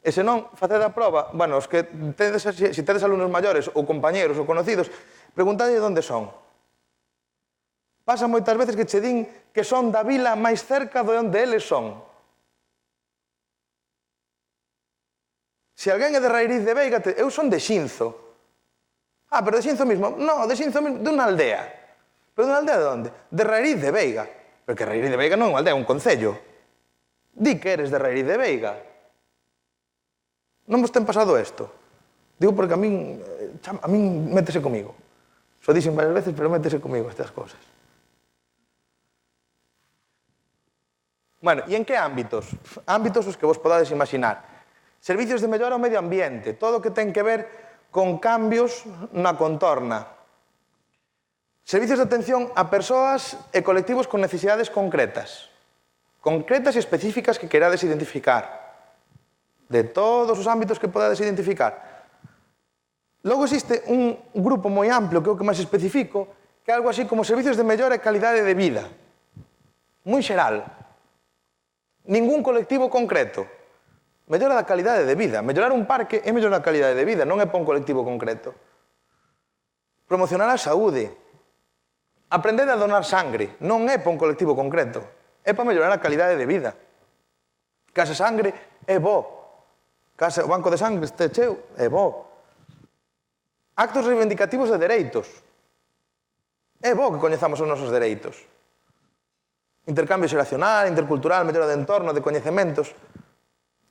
[SPEAKER 2] E se non, facede a proba, os que se tedes alumnos maiores ou compañeros ou conocidos, preguntade de onde son. Pasa moitas veces que che din que son da vila máis cerca de onde eles son. Se alguén é de Rairiz de Veiga, eu son de Xinzo. Pero de Xinzo mismo. No, de Xinzo mismo, de unha aldea. Pero de unha aldea de onde? De Rairiz de Veiga. Porque Rairiz de Veiga non é unha aldea, é un concello. Di que eres de Rairiz de Veiga. Non vos ten pasado isto? Digo porque a min métese comigo. Xo dixen varias veces, pero métese comigo estas cosas. Bueno, e en que ámbitos? Ámbitos os que vos podades imaginar. Servicios de mellora ao medio ambiente, todo o que ten que ver con cambios na contorna. Servicios de atención a persoas e colectivos con necesidades concretas e específicas que querades identificar, de todos os ámbitos que podades identificar. Logo existe un grupo moi amplio, que é o que máis especifico, que é algo así como servicios de mellora e calidade de vida. Moi xeral. Ningún colectivo concreto. Mellora da calidade de vida. Mellorar un parque é mellorar a calidade de vida, non é para un colectivo concreto. Promocionar a saúde. Aprender a donar sangre non é para un colectivo concreto, é para mellorar a calidade de vida. Casa sangre é bo. O banco de sangre este cheo é bo. Actos reivindicativos de dereitos. É bo que coñezamos os nosos dereitos. Intercambio xeracional, intercultural, mellora de entorno, de coñecementos.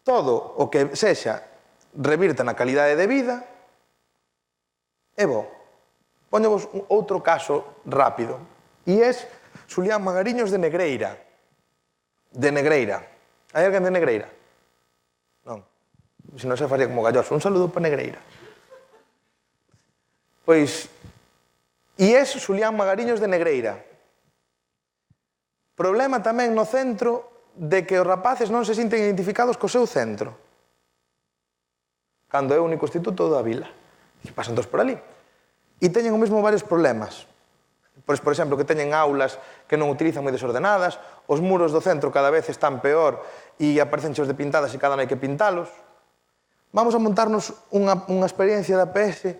[SPEAKER 2] Todo o que sexa revirta na calidade de vida é bo. Poñevos outro caso rápido. E é Xulián Magariños de Negreira. De Negreira. Hai alguén de Negreira? Non. Se non se faría como Galloso. Un saludo para Negreira. Pois, e é Xulián Magariños de Negreira. Problema tamén no centro de que os rapaces non se sinten identificados co seu centro. Cando é o único instituto da vila. E pasan todos por ali. E teñen o mesmo varios problemas. Pois, por exemplo, que teñen aulas que non utilizan moi desordenadas, os muros do centro cada vez están peor e aparecen cheos de pintadas e cada ano hai que pintalos. Vamos a montarnos unha experiencia da PS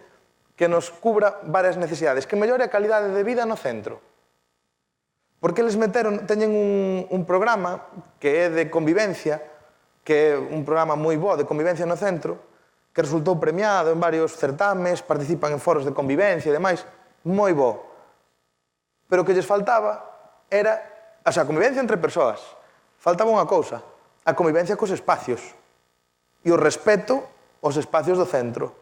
[SPEAKER 2] que nos cubra varias necesidades, que mellore a calidade de vida no centro. Porque eles teñen un programa que é de convivencia, que é un programa moi bo de convivencia no centro, que resultou premiado en varios certames, participan en foros de convivencia e demais, moi bo. Pero o que lles faltaba era, a convivencia entre persoas. Faltaba unha cousa, a convivencia cos espacios e o respeto aos espacios do centro.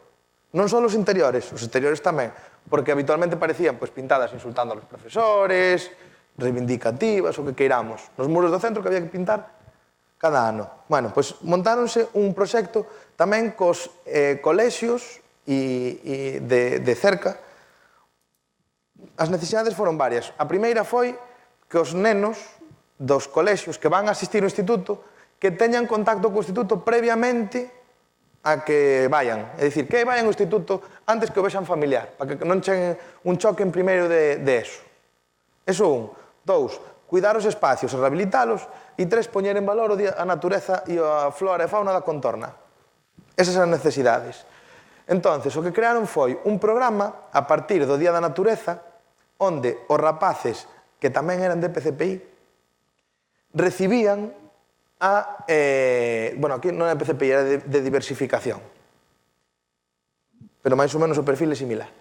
[SPEAKER 2] Non só os exteriores tamén, porque habitualmente parecían pintadas insultando aos profesores, reivindicativas, o que queiramos, nos muros do centro que había que pintar cada ano. Bueno, pois montáronse un proxecto tamén cos colexios de cerca. As necesidades foron varias. A primeira foi que os nenos dos colexios que van a asistir ao instituto que teñan contacto co instituto previamente a que vayan. É dicir, que vayan ao instituto antes que o vexan familiar, para que non cheguen un choque en primeiro de eso. Eso un. 2, cuidar os espacios e rehabilitalos. E 3, poñer en valor a natureza e a flora e fauna da contorna. Esas eran necesidades. Entonces, o que crearon foi un programa a partir do Día da Natureza onde os rapaces, que tamén eran de PCPI, recibían aquí non é PCPI, era de diversificación. Pero máis ou menos o perfil é similar.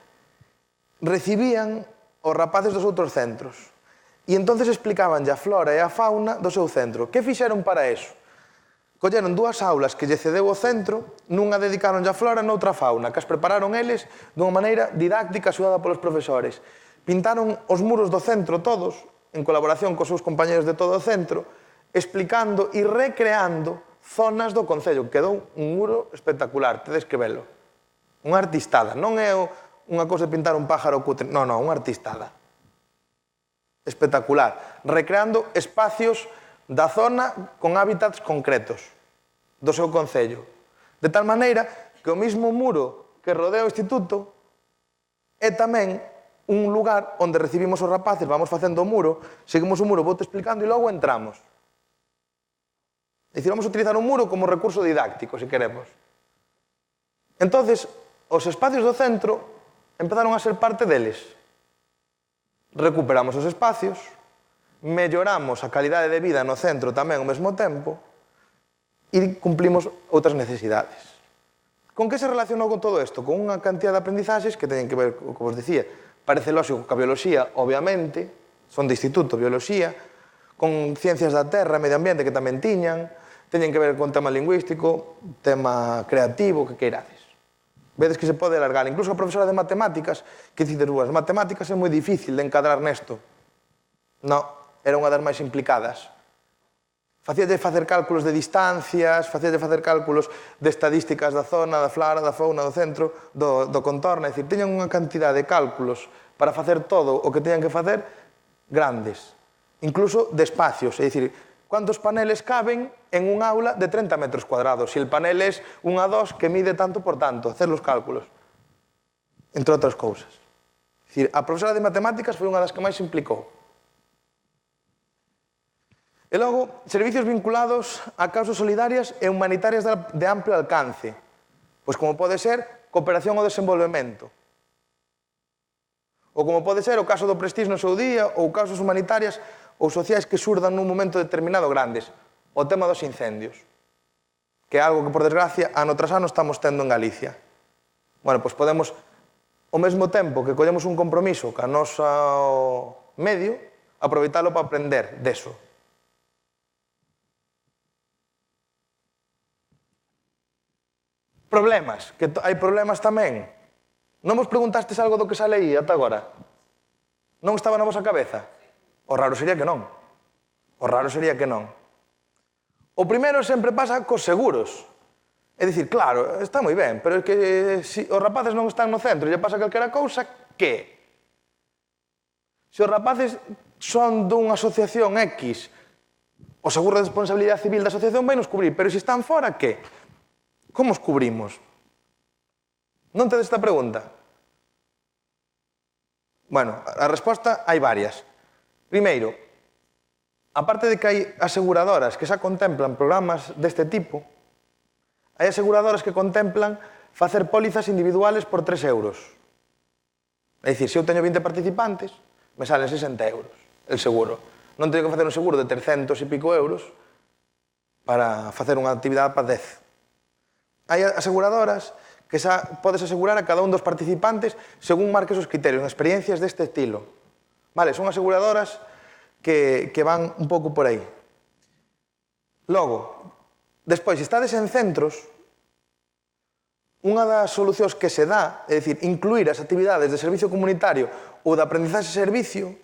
[SPEAKER 2] Recibían os rapaces dos outros centros. E entonces explicabanlle a flora e a fauna do seu centro. Que fixeron para eso? Colleron 2 aulas que lle cedeu o centro, nunha dedicaronlle a flora e noutra a fauna, que as prepararon eles dunha maneira didáctica axudada polos profesores. Pintaron os muros do centro todos, en colaboración cos seus compañeros de todo o centro, explicando e recreando zonas do concello. Quedou un muro espectacular, tedes que velo. Unha artistada, non é unha cousa de pintar un pájaro cutre, non, unha artistada. Espectacular, recreando espacios da zona con hábitats concretos do seu concello. De tal maneira que o mismo muro que rodea o instituto é tamén un lugar onde recibimos os rapaces, vamos facendo o muro, seguimos o muro, vou te explicando e logo entramos. É dicir, vamos a utilizar un muro como recurso didáctico, se queremos. Entonces, os espacios do centro empezaron a ser parte deles. Recuperamos os espacios, melloramos a calidade de vida no centro tamén ao mesmo tempo e cumplimos outras necesidades. Con que se relacionou con todo isto? Con unha cantidad de aprendizaxes que teñen que ver, como vos dicía, parece lógico que a biología, obviamente, son de instituto, biología, con ciencias da terra, medio ambiente, que tamén tiñan, teñen que ver con tema lingüístico, tema creativo, que queirades. Vedes que se pode alargar. Incluso a profesora de matemáticas, que dicides, as matemáticas é moi difícil de encadrar nesto. Non, era unha das máis implicadas. Facíalle facer cálculos de distancias, facíalle facer cálculos de estadísticas da zona, da flora, da fauna, do centro, do contorno. É dicir, teñan unha cantidad de cálculos para facer todo o que teñan que facer grandes. Incluso de espacios. É dicir, cuántos paneles caben en un aula de 30 metros cuadrados. Si el panel es 1:2 que mide tanto por tanto. Hacer los cálculos. Entre outras cousas. É dicir, a profesora de matemáticas foi unha das que máis se implicou. E logo, servicios vinculados a causas solidarias e humanitarias de amplio alcance. Pois como pode ser cooperación ao desenvolvemento. Ou como pode ser o caso do Prestige no seu día, ou causas humanitarias ou sociais que surdan nun momento determinado grandes. O tema dos incendios. Que é algo que, por desgracia, ano tras ano estamos tendo en Galicia. Bueno, pois podemos, ao mesmo tempo que collemos un compromiso ca noso medio, aproveitalo para aprender deso. Problemas, que hai problemas tamén. Non vos preguntastes algo do que sale aí ata agora? Non estaba na vosa cabeza? O raro sería que non. O raro sería que non. O primeiro sempre pasa cos seguros. É dicir, claro, está moi ben, pero é que se os rapaces non están no centro e lle pasa calquera cousa, que? Se os rapaces son dunha asociación X, o seguro de responsabilidade civil da asociación vai nos cubrir, pero se están fora, que? Como os cubrimos? Non tedes esta pregunta? Bueno, a resposta hai varias. Primeiro, aparte de que hai aseguradoras que xa contemplan programas deste tipo, hai aseguradoras que contemplan facer pólizas individuales por 3 euros. É dicir, se eu teño 20 participantes, me salen 60 euros el seguro. Non teño que facer un seguro de 300 e pico euros para facer unha actividade para 10. Hai aseguradoras que xa podes asegurar a cada un dos participantes según marques os criterios, en experiencias deste estilo. Vale, son aseguradoras que van un pouco por aí. Logo, despois, se estades en centros, unha das solucións que se dá, é dicir, incluir as actividades de servicio comunitario ou de aprendizaxe servicio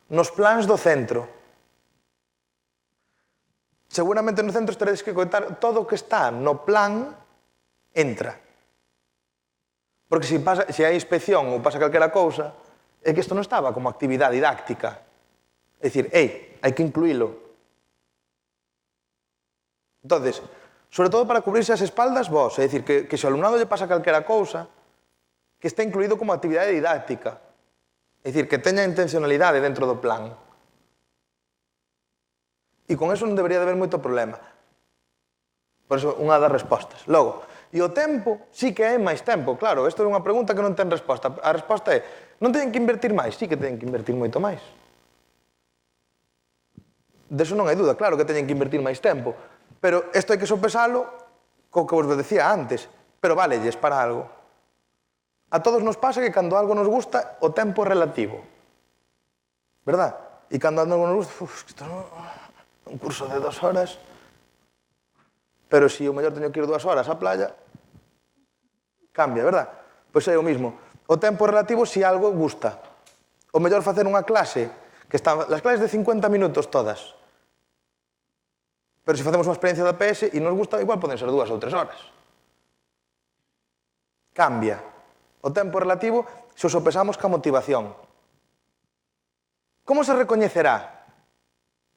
[SPEAKER 2] nos plans do centro. Seguramente no centro teredes que contar todo o que está no plan entra. Porque se hai inspección ou pasa calquera cousa, é que isto non estaba como actividade didáctica. É dicir, hai que incluílo. Entonces, sobre todo para cubrirse as espaldas vos, é dicir, que se ao alumnado lle pasa calquera cousa, que está incluído como actividade didáctica. É dicir, que teña intencionalidade dentro do plan. E con eso non debería de haber moito problema. Por eso, unha das respostas. Logo, e o tempo, sí que hai máis tempo, claro, isto é unha pregunta que non ten resposta. A resposta é, non teñen que invertir máis? Sí que teñen que invertir moito máis. Deso non hai duda, claro que teñen que invertir máis tempo, pero isto hai que sopesalo co que vos decía antes, pero válelles para algo. A todos nos pasa que cando algo nos gusta, o tempo é relativo. Verdad? E cando algo nos gusta, isto non... un curso de 2 horas... Pero se o mellor teño que ir 2 horas á playa, cambia, verdad? Pois é o mismo. O tempo relativo se algo gusta. O mellor facer unha clase, que están as clases de 50 minutos todas. Pero se facemos unha experiencia da PS e nos gusta, igual poden ser 2 ou 3 horas. Cambia. O tempo relativo se o sopesamos ca motivación. Como se recoñecerá?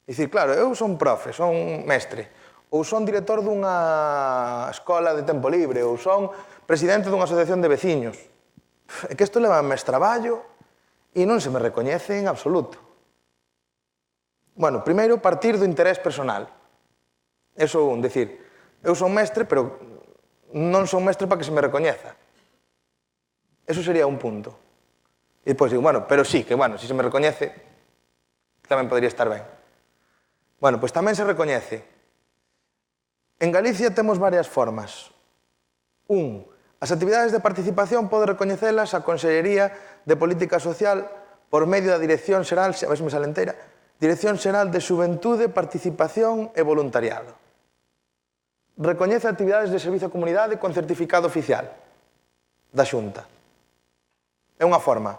[SPEAKER 2] Dicir, claro, eu son profe, son mestre, ou son director dunha escola de tempo libre, ou son presidente dunha asociación de veciños. É que isto leva máis traballo e non se me recoñece en absoluto. Bueno, primeiro, partir do interés personal. Eso un, decir, eu son mestre, pero non son mestre para que se me recoñeza. Eso sería un punto. E depois digo, bueno, pero sí, que bueno, se me recoñece, tamén podría estar ben. Bueno, pois tamén se recoñece. En Galicia temos varias formas. As actividades de participación pode recoñecelas a Consellería de Política Social por medio da Dirección Xeral, a ver se me sale inteira, Dirección Xeral de Xuventude, Participación e Voluntariado. Recoñece actividades de servicio a comunidade con certificado oficial da Xunta. É unha forma.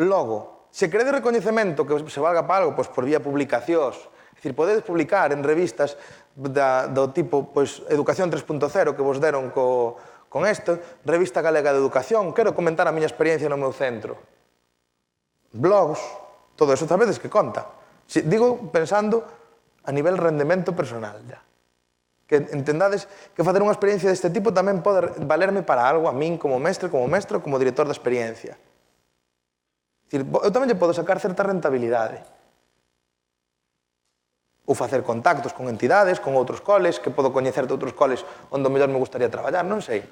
[SPEAKER 2] Logo, Se queredes recoñecemento que se valga para algo, pois por vía publicacións, é dicir, podedes publicar en revistas do tipo Educación 3.0 que vos deron con isto, Revista Galega de Educación, quero comentar a miña experiencia no meu centro. Blogs, todo eso sabedes que conta. Digo pensando a nivel rendemento personal, ya. Que entendades que facer unha experiencia deste tipo tamén pode valerme para algo a min como mestre, como director da experiencia. Eu tamén lle podo sacar certa rentabilidade. Ou facer contactos con entidades, con outros coles, que podo coñecer de outros coles onde mellor me gustaría traballar, non sei.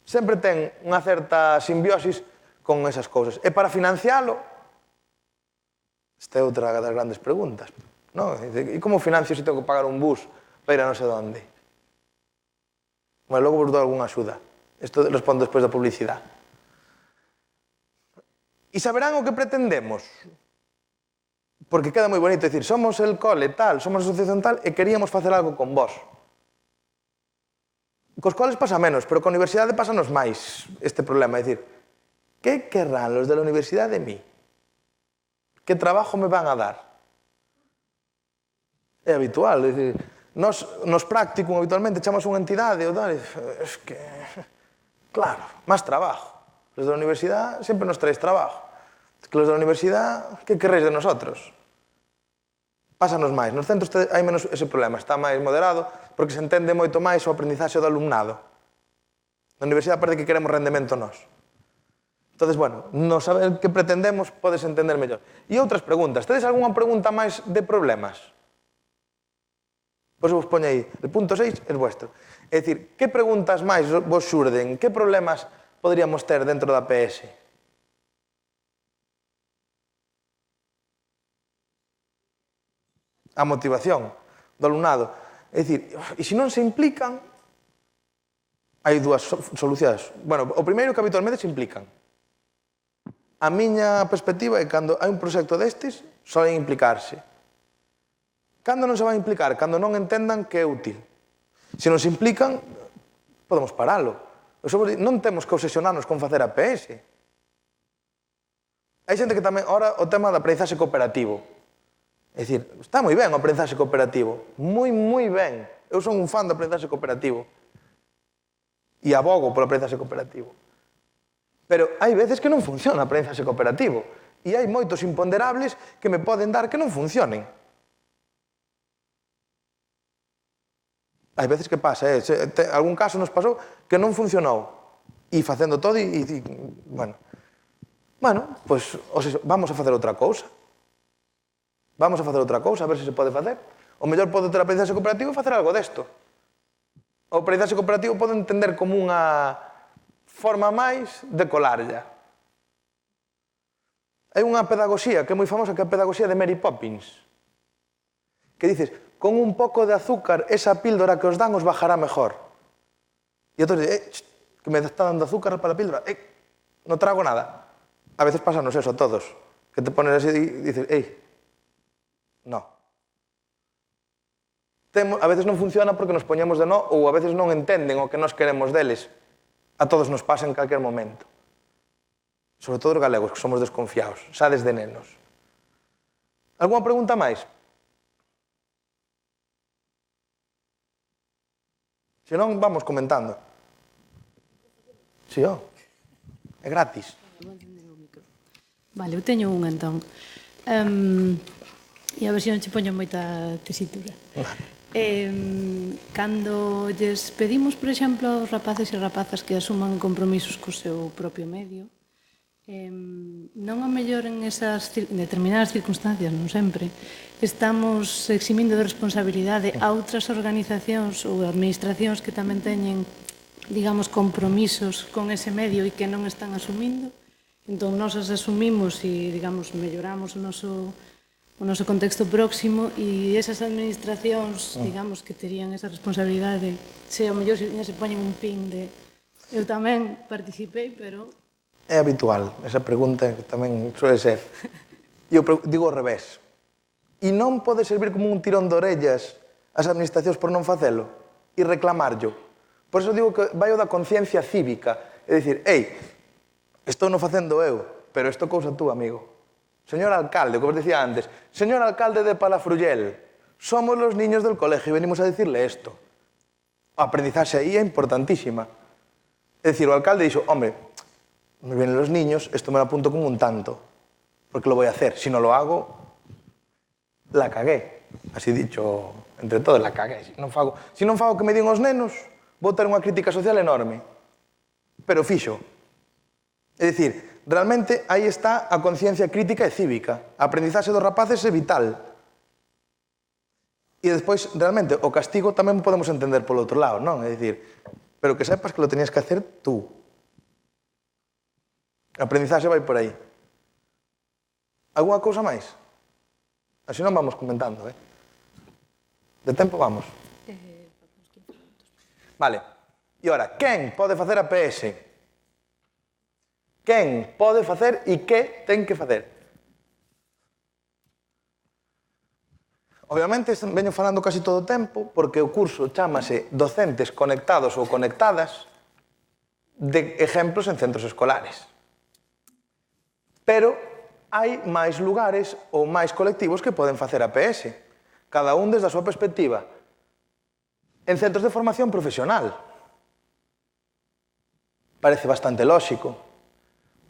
[SPEAKER 2] Sempre ten unha certa simbiosis con esas cousas. E para financialo, esta é outra das grandes preguntas. E como financio se tengo que pagar un bus para ir a non sei onde? Bueno, logo vos dou algunha axuda. Isto respondo despois da publicidade. E saberán o que pretendemos? Porque queda moi bonito decir, somos el cole tal, somos a asociación tal, e queríamos facer algo con vos. Cos coles pasa menos, pero con a universidade pásanos máis este problema. É dicir, que querrán los de la universidade de mí? Que trabajo me van a dar? É habitual, é dicir, nos prácticos habitualmente chamamos unha entidade, es que, claro, máis trabajo. Los de la universidade sempre nos traes trabajo. Que los de la universidade, que querréis de nosotros? Pásanos máis. Nos centros hai menos ese problema, está máis moderado, porque se entende moito máis o aprendizaxe do alumnado. Na universidade parece que queremos rendemento nós. Entón, bueno, no saber que pretendemos podes entender mellor. E outras preguntas. Tedes algunha pregunta máis de problemas? Pois vos poño aí. El punto 6 é vuestro. É dicir, que preguntas máis vos xurden? Que problemas poderíamos ter dentro da PS? A motivación do alumnado. É dicir, e se non se implican, hai dúas solucións. Bueno, o primeiro que habitualmente se implican. A miña perspectiva é cando hai un proxecto destes, solen implicarse. Cando non se van implicar? Cando non entendan que é útil. Se non se implican, podemos paralo. Non temos que obsesionarnos con facer a PS. Hai xente que tamén, ora, o tema da aprendizaxe cooperativo. É dicir, está moi ben o aprendizaxe cooperativo. Moi, moi ben. Eu son un fan do aprendizaxe cooperativo. E abogo polo aprendizaxe cooperativo. Pero hai veces que non funciona o aprendizaxe cooperativo. E hai moitos imponderables que me poden dar que non funcionen. Hai veces que pasa, algún caso nos pasou que non funcionou. E facendo todo bueno, pois, vamos a facer outra cousa. Vamos a facer outra cousa, a ver se se pode facer. O mellor pode ter aprendizaxe cooperativo e facer algo desto. O aprendizaxe cooperativo pode entender como unha forma máis de colarlla. Hai unha pedagogía que é moi famosa, que é a pedagogía de Mary Poppins, que dices, con un pouco de azúcar, esa píldora que os dan os bajará mejor. E entón dices, que me está dando azúcar para a píldora, non trago nada. A veces pásanos eso a todos, que te pones así e dices, no. A veces non funciona porque nos poñemos de no ou a veces non entenden o que nos queremos deles. A todos nos pasa en calquer momento. Sobre todo os galegos, que somos desconfiados, xa desde nenos. Alguna pregunta máis? Se non, vamos comentando. Si, é gratis.
[SPEAKER 1] Vale, eu teño unha entón. E a ver se non che poño moita tesitura. Cando lles pedimos, por exemplo, aos rapaces e rapazas que asuman compromisos co seu propio medio, non a mellor en esas determinadas circunstancias, non sempre, estamos eximindo de responsabilidade a outras organizacións ou administracións que tamén teñen, digamos, compromisos con ese medio e que non están asumindo. Entón, nós as asumimos e, digamos, melloramos o noso contexto próximo e esas administracións, digamos, que terían esa responsabilidade, se ao mellor se poñen un pin de eu tamén participei, pero...
[SPEAKER 2] É habitual, esa pregunta que tamén suele ser. E eu digo ao revés. E non pode servir como un tirón de orellas as administracións por non facelo e reclamarlo. Por iso digo que vai o da conciencia cívica. É dicir, estou non facendo eu, pero isto cousa tú, amigo. Señor alcalde, como os decía antes, señor alcalde de Palafrugell, somos los niños del colegio y venimos a decirle esto. A aprendizaxe aí é importantísima. É dicir, o alcalde dixo, hombre, me vienen los niños, esto me lo apunto como un tanto, porque lo voy a hacer. Si no lo hago, la cagué. Así dicho, entre todos, la cagué. Si non fago que me digan os nenos, vou ter unha crítica social enorme. Pero fixo. É dicir, realmente aí está a conciencia crítica e cívica. A aprendizaxe dos rapaces é vital. E despois, realmente, o castigo tamén podemos entender polo outro lado, non? É dicir, pero que sepas que lo tenías que hacer tú. A aprendizaxe vai por aí. Alguna cousa máis? Así non vamos comentando, eh? De tempo vamos. Vale. E ora, quen pode facer a PS? Quen pode facer e que ten que facer? Obviamente, veño falando casi todo o tempo porque o curso chámase Docentes conectados ou conectadas de exemplos en centros escolares. Pero hai máis lugares ou máis colectivos que poden facer a PS, cada un desde a súa perspectiva. En centros de formación profesional. Parece bastante lóxico.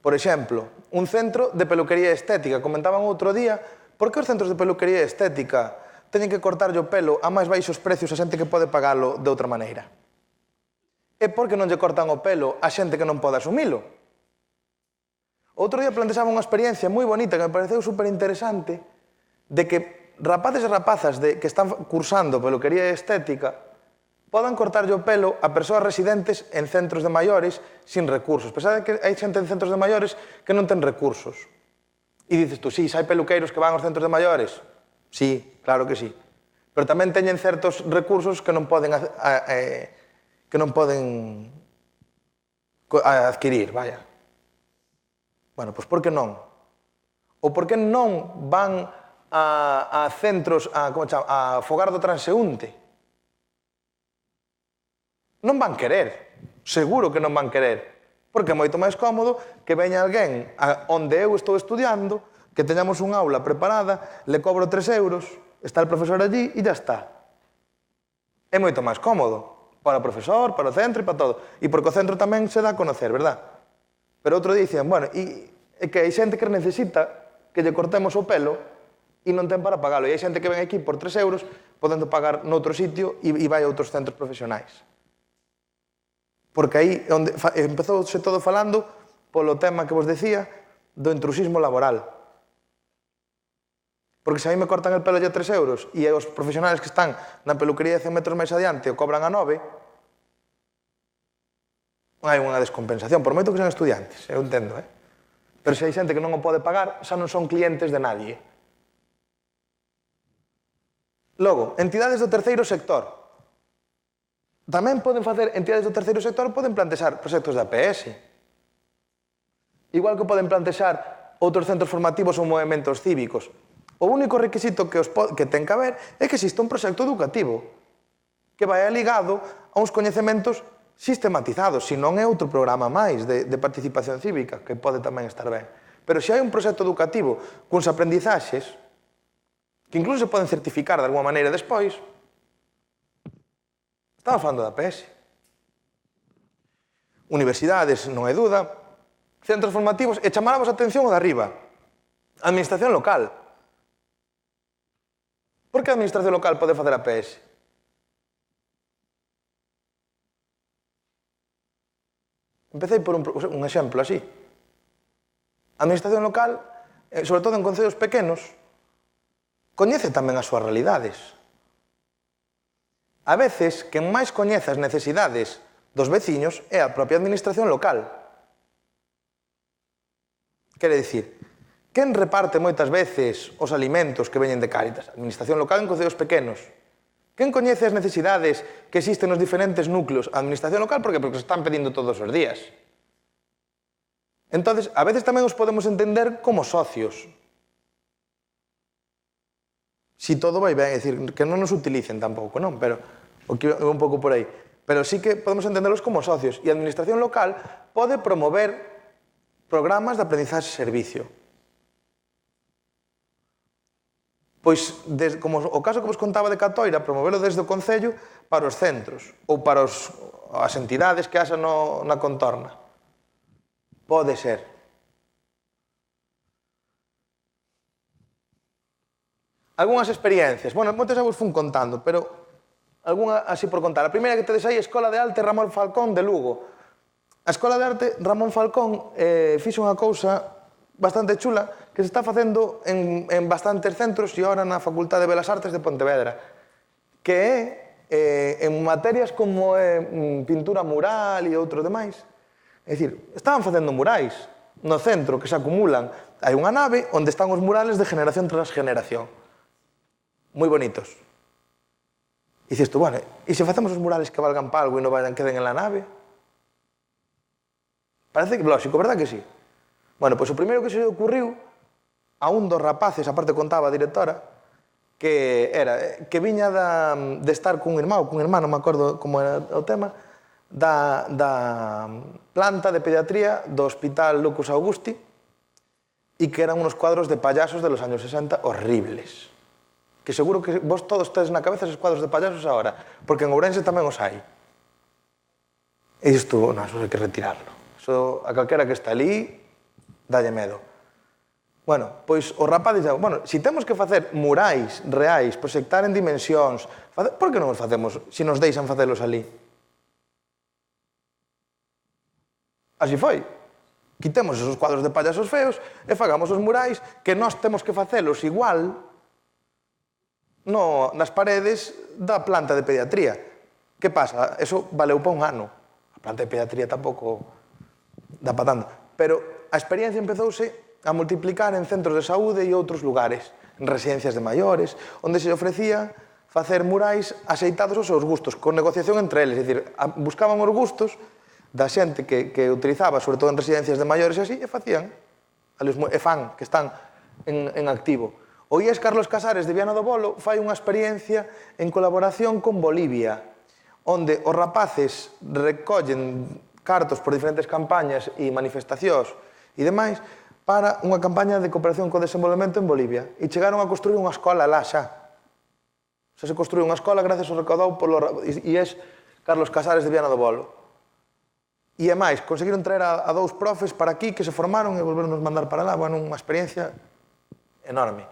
[SPEAKER 2] Por exemplo, un centro de peluquería estética. Comentaban outro día, por que os centros de peluquería estética teñen que cortarlle o pelo a máis baixos precios a xente que pode pagalo de outra maneira? E por que non lle cortan o pelo a xente que non pode asumilo? Outro día plantexaba unha experiencia moi bonita que me pareceu superinteresante de que rapaces e rapazas que están cursando peluquería estética podan cortarlle o pelo a persoas residentes en centros de maiores sin recursos. Pensade que hai xente en centros de maiores que non ten recursos. E dices tú, sí, hai peluqueiros que van aos centros de maiores? Sí, claro que sí. Pero tamén teñen certos recursos que non poden adquirir, vaya. Bueno, pois por que non? Ou por que non van a centros, a fogar do transeúnte? Non van querer. Seguro que non van querer. Porque é moito máis cómodo que veña alguén onde eu estou estudiando, que teñamos unha aula preparada, le cobro 3 euros, está el profesor allí e ya está. É moito máis cómodo. Para o profesor, para o centro e para todo. E porque o centro tamén se dá a conocer, verdad? Pero outro día dicían, bueno, é que hai xente que necesita que lle cortemos o pelo e non ten para pagalo. E hai xente que ven aquí por 3 euros podendo pagar noutro sitio e vai a outros centros profesionais. Porque aí empezouse todo falando polo tema que vos decía do intrusismo laboral. Porque se a mí me cortan el pelo ya 3 euros e os profesionales que están na peluquería de 100 metros máis adiante o cobran a 9, hai unha descompensación, por moito que sean estudiantes, eu entendo, eh? Pero se hai xente que non o pode pagar, xa non son clientes de nadie. Logo, entidades do terceiro sector. Tamén poden facer entidades do terceiro sector, poden plantexar proxectos de APS. Igual que poden plantexar outros centros formativos ou movimentos cívicos. O único requisito que ten que haber é que exista un proxecto educativo que vai ligado a uns coñecementos sistematizados, se non é outro programa máis de participación cívica, que pode tamén estar ben. Pero se hai un proxecto educativo cuns aprendizaxes, que incluso se poden certificar de alguma maneira despois, estamos falando da PS. Universidades, non hai dúda, centros formativos, e chamáramos a atención o de arriba, a administración local. Por que a administración local pode facer a PS? Empecei por un exemplo así. A administración local, sobre todo en concellos pequenos, coñece tamén as súas realidades. A veces, quen máis coñece as necesidades dos veciños é a propia administración local. Quere dicir, quen reparte moitas veces os alimentos que veñen de Cáritas? A administración local en concellos pequenos. Quen coñece as necesidades que existen nos diferentes núcleos? A administración local, porque se están pedindo todos os días. Entonces, a veces tamén os podemos entender como socios. Si todo vai ben, é dicir, que non nos utilicen tampouco, non? Pero, un pouco por aí. Pero sí que podemos entenderlos como socios. E a administración local pode promover programas de aprendizaxe e servicio. Pois, como o caso que vos contaba de Catoira, promovelo desde o Concello para os centros ou para as entidades que haxa na contorna. Pode ser. Algúnas experiencias. Bueno, moitas xa vos fun contando, pero algunha así por contar. A primeira que tedes aí é a Escola de Arte Ramón Falcón de Lugo. A Escola de Arte Ramón Falcón fixo unha cousa bastante chula que se está facendo en bastantes centros e agora na Facultade de Belas Artes de Pontevedra, que é en materias como pintura mural e outro demais. É dicir, estaban facendo murais no centro que se acumulan. Hai unha nave onde están os murales de generación tras generación. Moi bonitos. E dices tú, bueno, e se facemos os murales que valgan para algo e non queden en la nave? Parece lógico, verdad que sí? Bueno, pois o primeiro que se lle ocurriu a un dos rapaces, aparte contaba a directora, que viña de estar cun irmán, non me acordo como era o tema, da planta de pediatría do Hospital Lucus Augusti e que eran unos cuadros de payasos de los años 60 horribles. Que seguro que vos todos tedes na cabeza esos cuadros de payasos agora, porque en Ourense tamén os hai. E isto, non, eso hai que retirarlo. Eso, a calquera que está ali, dalle medo. Bueno, pois o rapaz dixe, bueno, se temos que facer murais reais, proxectar en dimensións, por que non os facemos se nos deixan facelos ali? Así foi. Quitemos esos cuadros de payasos feos e fagamos os murais que nós temos que facelos igual nas paredes da planta de pediatría. Que pasa? Eso valeu para un ano. A planta de pediatría tampouco dá para tanto. Pero a experiencia empezouse a multiplicar en centros de saúde e outros lugares, en residencias de maiores, onde se ofrecía facer murais axeitados aos seus gustos, con negociación entre eles. É dicir, buscaban os gustos da xente que utilizaba, sobre todo en residencias de maiores e así, e facían, e fan, que están en activo. O IES Carlos Casares de Viana do Bolo fai unha experiencia en colaboración con Bolivia, onde os rapaces recollen cartos por diferentes campañas e manifestacións e demais para unha campaña de cooperación co desenvolvemento en Bolivia. E chegaron a construir unha escola lá xa. Se construiu unha escola gracias ao recaudado polo IES Carlos Casares de Viana do Bolo. E é máis, conseguiron traer a dous profes para aquí que se formaron e volveron nos mandar para lá. Bueno, unha experiencia enorme.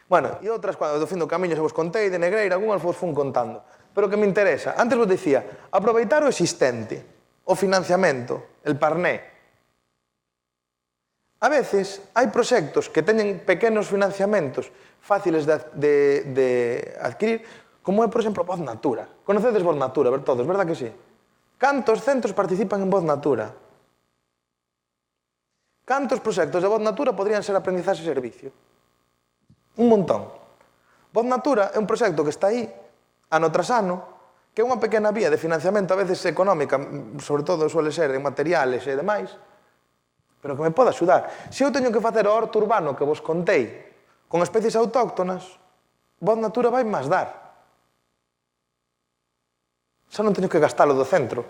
[SPEAKER 2] Bueno, e outras, cando do fin do camiño se vos contei, de Negreira, algunhas vos fun contando. Pero o que me interesa, antes vos dicía, aproveitar o existente, o financiamento, el parné. A veces, hai proxectos que teñen pequenos financiamentos fáciles de adquirir, como é, por exemplo, Voz Natura. Conocedes Voz Natura, ver todos, verdad que sí? Cantos centros participan en Voz Natura? Cantos proxectos de Voz Natura podrían ser aprendizaxe e servicio? Un montón. Voz Natura é un proxecto que está aí, ano tras ano, que é unha pequena vía de financiamento, a veces económica, sobre todo suele ser de materiales e demais, pero que me pode axudar. Se eu teño que facer o horto urbano que vos contei con especies autóctonas, Voz Natura vai máis dar. Xa non teño que gastalo do centro.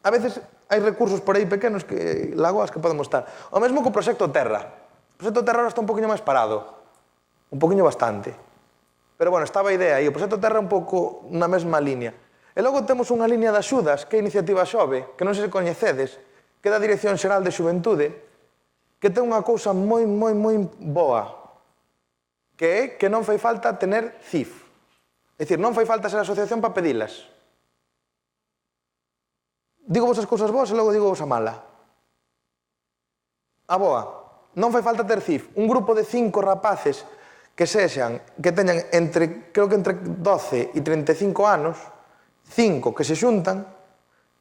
[SPEAKER 2] A veces hai recursos por aí pequenos que lagoas que podemos estar. O mesmo co Proxecto Terra. O Proxecto Terra ahora está un poquinho máis parado. Un poquinho bastante. Pero, bueno, estaba a idea e o Proxecto Terra un pouco na mesma línea. E logo temos unha línea de axudas que é a Iniciativa Xove, que non sei se coñecedes, que é da Dirección Xeral de Xuventude, que ten unha cousa moi boa, que é que non fai falta tener CIF. É dicir, non fai falta ser asociación para pedilas. Digo vos as cousas boas e logo digo vos a mala. A boa. Non fai falta ter CIF. Un grupo de 5 rapaces que teñan creo que entre 12 e 35 anos, 5 que se xuntan,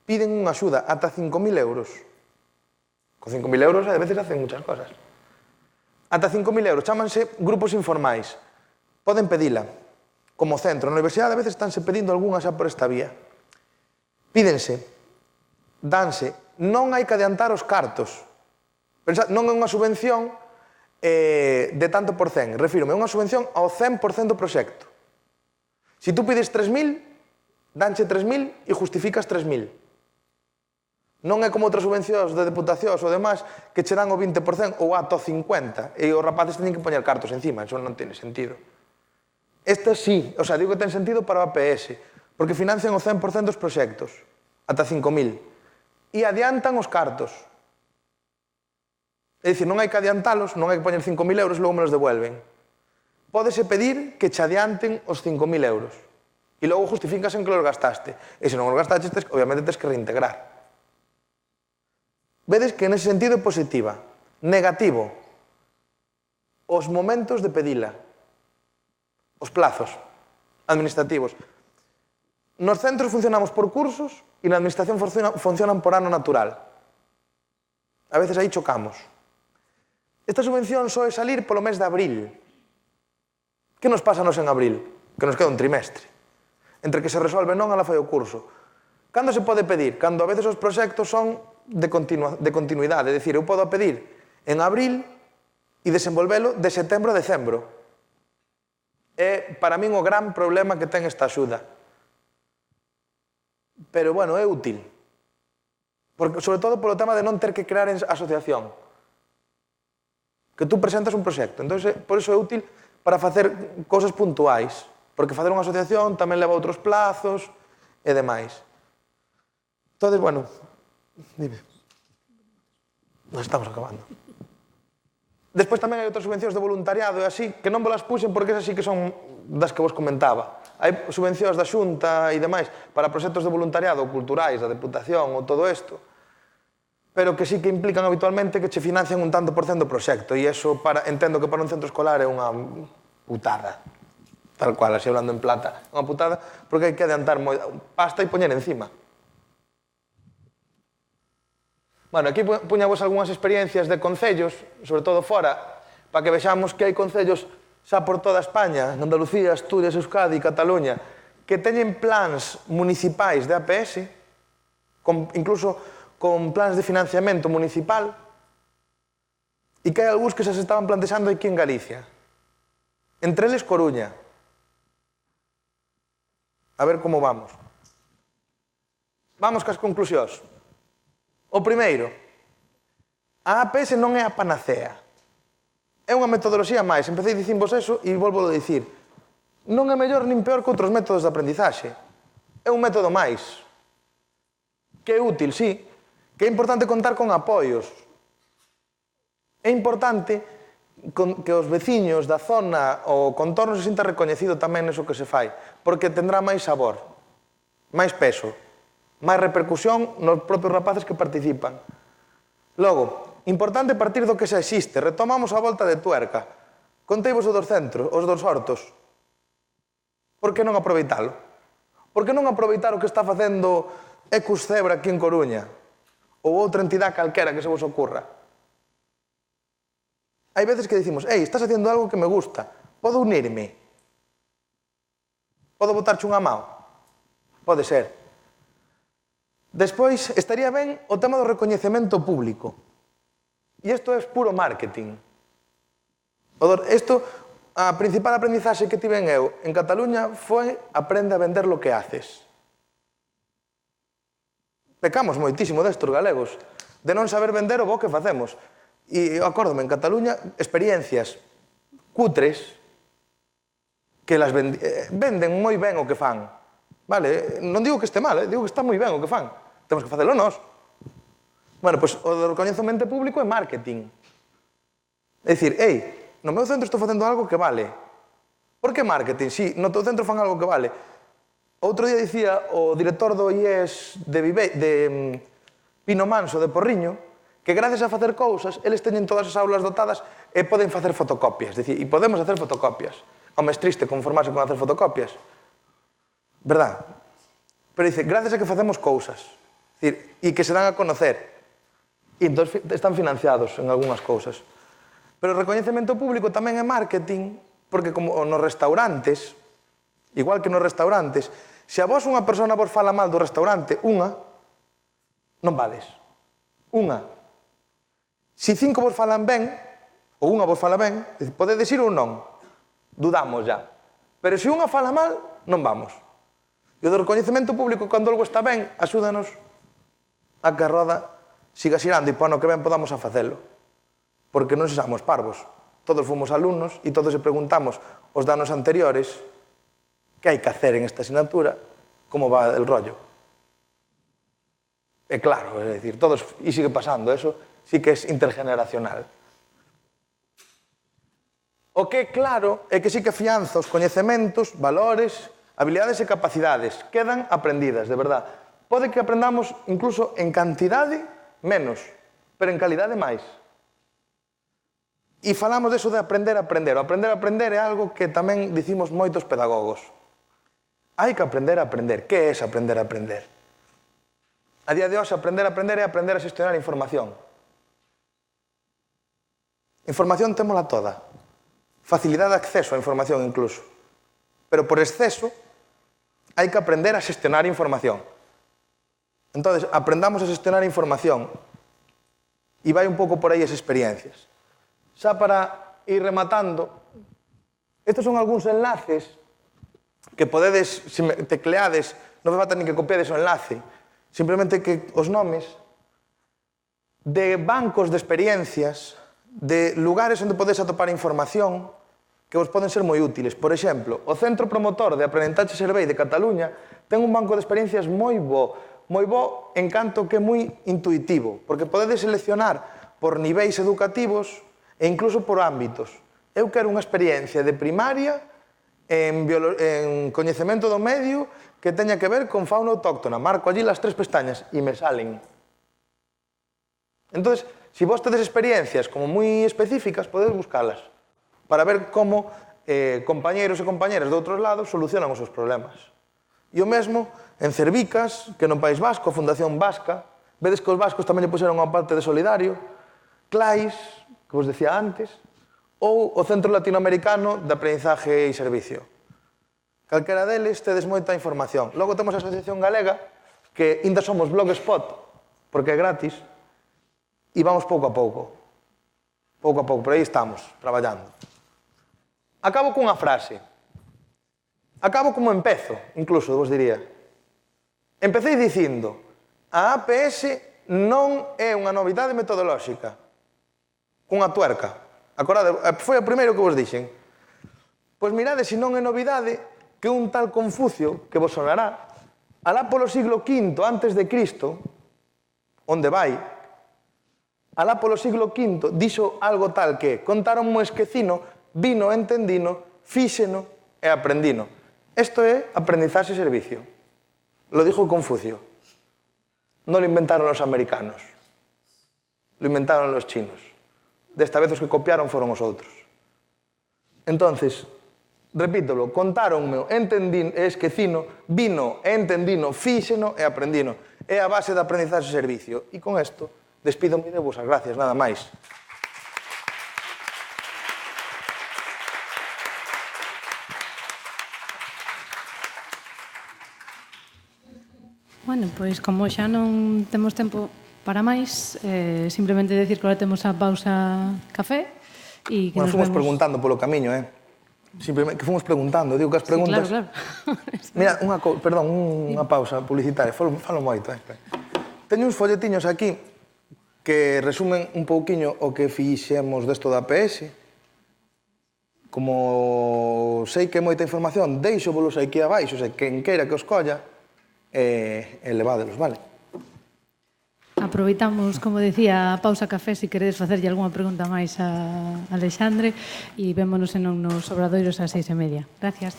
[SPEAKER 2] piden unha axuda ata 5.000 euros. Con 5.000 euros a veces hacen muchas cosas. Ata 5.000 euros, chámanse grupos informais. Poden pedila. Como centro, na universidade a veces estánse pedindo algunha xa por esta vía. Pídense, danse, non hai que adiantar os cartos. Pensad, non é unha subvención de tanto por cen, refírome, é unha subvención ao 100% do proxecto. Se tú pides 3.000, danche 3.000 e justificas 3.000. Non é como outras subvencións de deputacións ou demais que che dan o 20% ou ata o 50% e os rapaces teñen que poñer cartos encima, eso non ten sentido. Esta sí, o sea, digo que ten sentido para o APS, porque financian o 100% dos proxectos, ata 5.000, e adiantan os cartos. É dicir, non hai que adiantalos, non hai que poñer 5.000 euros e logo me los devuelven. Pódese pedir que che adianten os 5.000 euros e logo justificas en que los gastaste. E se non os gastaste, obviamente tens que reintegrar. Vedes que nese sentido é positiva. Negativo, os momentos de pedila, os plazos administrativos. Nos centros funcionamos por cursos e na administración funcionan por ano natural. A veces aí chocamos. Esta subvención soe salir polo mes de abril. Que nos pásanos en abril? Que nos queda un trimestre. Entre que se resolve non, ala fai o curso. Cando se pode pedir? Cando a veces os proxectos son de continuidade. É dicir, eu podo pedir en abril e desenvolvelo de setembro a decembro. É, para min, o gran problema que ten esta axuda. Pero, bueno, é útil. Porque, sobre todo polo tema de non ter que crear asociación. Que tú presentas un proxecto. Entón, por iso é útil para facer cousas puntuais. Porque facer unha asociación tamén leva outros plazos e demais. Entón, bueno, dime. Nos estamos acabando. Despois tamén hai outras subvencións de voluntariado e así, que non vos las puxen porque esas sí que son das que vos comentaba. Hai subvencións da Xunta e demais para proxectos de voluntariado culturais, da Deputación ou todo isto, pero que sí que implican habitualmente que che financian un tanto por cento do proxecto e iso entendo que para un centro escolar é unha putada. Tal cual, así hablando en plata. Unha putada porque hai que adiantar pasta e poñer encima. Bueno, aquí puñavos algunhas experiencias de concellos, sobre todo fora, para que vexamos que hai concellos xa por toda España, Andalucía, Asturias, Euskadi, Cataluña, que teñen plans municipais de APS, incluso con plans de financiamento municipal, e que hai algúns que xa se estaban plantexando aquí en Galicia. Entre eles, Coruña. A ver como vamos. Vamos cas conclusións. O primeiro, a APS non é a panacea. É unha metodoloxía máis. Empecé dicimos eso e volvo a dicir. Non é mellor nin peor que outros métodos de aprendizaxe. É un método máis. Que é útil, sí. Que é importante contar con apoios. É importante que os veciños da zona ou contorno se sinta recoñecido tamén neso que se fai, porque tendrá máis sabor, máis peso, máis repercusión nos propios rapaces que participan. Logo, importante partir do que xa existe. Retomamos a volta de tuerca. Conteivos os dos centros, os dos hortos. Por que non aproveitalo? Por que non aproveitar o que está facendo Ecus Zebra aquí en Coruña? Ou outra entidade calquera que se vos ocurra? Hai veces que dicimos, estás facendo algo que me gusta, podo unirme? Podo botarche unha mão? Pode ser. Despois, estaría ben o tema do recoñecemento público. E isto é puro marketing. A principal aprendizaxe que tiven eu en Cataluña foi aprende a vender lo que haces. Pecamos moitísimo destos galegos, de non saber vender o bo que facemos. E acórdome, en Cataluña, experiencias cutres que las venden moi ben o que fan. Vale, non digo que este mal, digo que está moi ben o que fan. Temos que facelo nós. Bueno, pois o do recoñecemento público é marketing. É dicir, no meu centro estou facendo algo que vale. Por que marketing? Si, no teu centro fan algo que vale. Outro día dicía o director do IES de Pino Manso, de Porriño, que gracias a facer cousas, eles teñen todas as aulas dotadas e poden facer fotocopias. Dicir, e podemos hacer fotocopias. Home, é triste conformarse con hacer fotocopias. Verdad? Pero dice, gracias a que facemos cousas. Dicir, e que se dan a conocer. E entón están financiados en algunhas cousas. Pero o recoñecemento público tamén é marketing, porque como nos restaurantes, igual que nos restaurantes, se a vos unha persona vos fala mal do restaurante, non vales. Se 5 vos falan ben, ou unha vos fala ben, podedes ir ou non. Dudamos ya. Pero se unha fala mal, non vamos. E o do recoñecemento público, cando algo está ben, axúdanos a que a roda siga xirando e para o ano que ven podamos a facelo. Porque non sexamos parvos. Todos fomos alumnos e todos se preguntamos os danos anteriores que hai que hacer en esta asignatura, como va el rollo. E claro, é dicir, todos, e sigue pasando, eso sí que é intergeneracional. O que é claro é que sí que afianza os coñecementos, valores, habilidades e capacidades. Quedan aprendidas, de verdad. Pode que aprendamos incluso en cantidade menos, pero en calidade máis. E falamos deso de aprender a aprender. O aprender a aprender é algo que tamén dicimos moitos pedagogos. Hai que aprender a aprender. Que é aprender a aprender? A día de hoxe, aprender a aprender é aprender a xestionar información. Información témola toda. Facilidade de acceso á información incluso. Pero por exceso, hai que aprender a xestionar información. Entón, aprendamos a xestionar información e vai un pouco por aí as experiencias. Xa para ir rematando, estes son algúns enlaces que podedes, se tecleades, non me falta nin que copiades o enlace, simplemente que os nomes de bancos de experiencias, de lugares onde podes atopar información que vos poden ser moi útiles. Por exemplo, o Centro Promotor de Aprenentaxe Servei de Cataluña ten un banco de experiencias moi bo en canto que é moi intuitivo, porque podedes seleccionar por niveis educativos e incluso por ámbitos. Eu quero unha experiencia de primaria en coñecemento do medio que teña que ver con fauna autóctona. Marco allí las 3 pestañas e me salen. Entón, se vos tedes experiencias como moi específicas, podedes buscalas para ver como compañeros e compañeras de outros lados solucionan os seus problemas. E o mesmo en Cervicas, que no País Vasco, a Fundación Vasca, vedes que os vascos tamén lle puxeron unha parte de solidario, CLAIS, que vos decía antes, ou o Centro Latinoamericano de Aprendizaje e Servicio. Calquera deles tedes moita información. Logo temos a Asociación Galega, que ainda somos Blogspot, porque é gratis, e vamos pouco a pouco. Pouco a pouco, por aí estamos, traballando. Acabo cunha frase. Acabo como empezo, incluso, vos diría. Empecéi dicindo, a APS non é unha novidade metodolóxica. Cunha tuerca. Acordade, foi o primeiro que vos dixen. Pois mirade, se non é novidade, que un tal Confucio, que vos sonará, alá polo siglo V antes de Cristo, onde vai, alá polo siglo V, dixo algo tal que contaron mo esquecino, vino entendino, fíxeno e aprendino. Isto é aprendizaxe e servicio. Lo dijo Confucio. Non lo inventaron os americanos. Lo inventaron los chinos. Desta vez os que copiaron foron os outros. Entonces, repítolo, contáronme, entendín e esquecino, vino e entendino, fíxeno e aprendino. É a base da aprendizaxe e servicio. E con isto, despídome de vos as gracias, nada máis.
[SPEAKER 1] Bueno, pois como xa non temos tempo para máis, simplemente decir que agora temos a pausa café e que
[SPEAKER 2] nos
[SPEAKER 1] nos
[SPEAKER 2] fomos
[SPEAKER 1] vemos...
[SPEAKER 2] preguntando polo camiño, Simplemente que fomos preguntando, digo que as preguntas...
[SPEAKER 1] Sí, claro.
[SPEAKER 2] Mira, unha pausa publicitaria, falo moito, Teño uns folletiños aquí que resumen un pouquiño o que fixemos desto da APS. Como sei que é moita información, deixo volos aquí abaixo, quen queira que os colla, e levádelos, vale?
[SPEAKER 1] Aproveitamos, como decía, a pausa café, se queredes facerlle algunha pregunta máis a Alexandre, e vémonos en nos obradoiros ás 6:30. Gracias.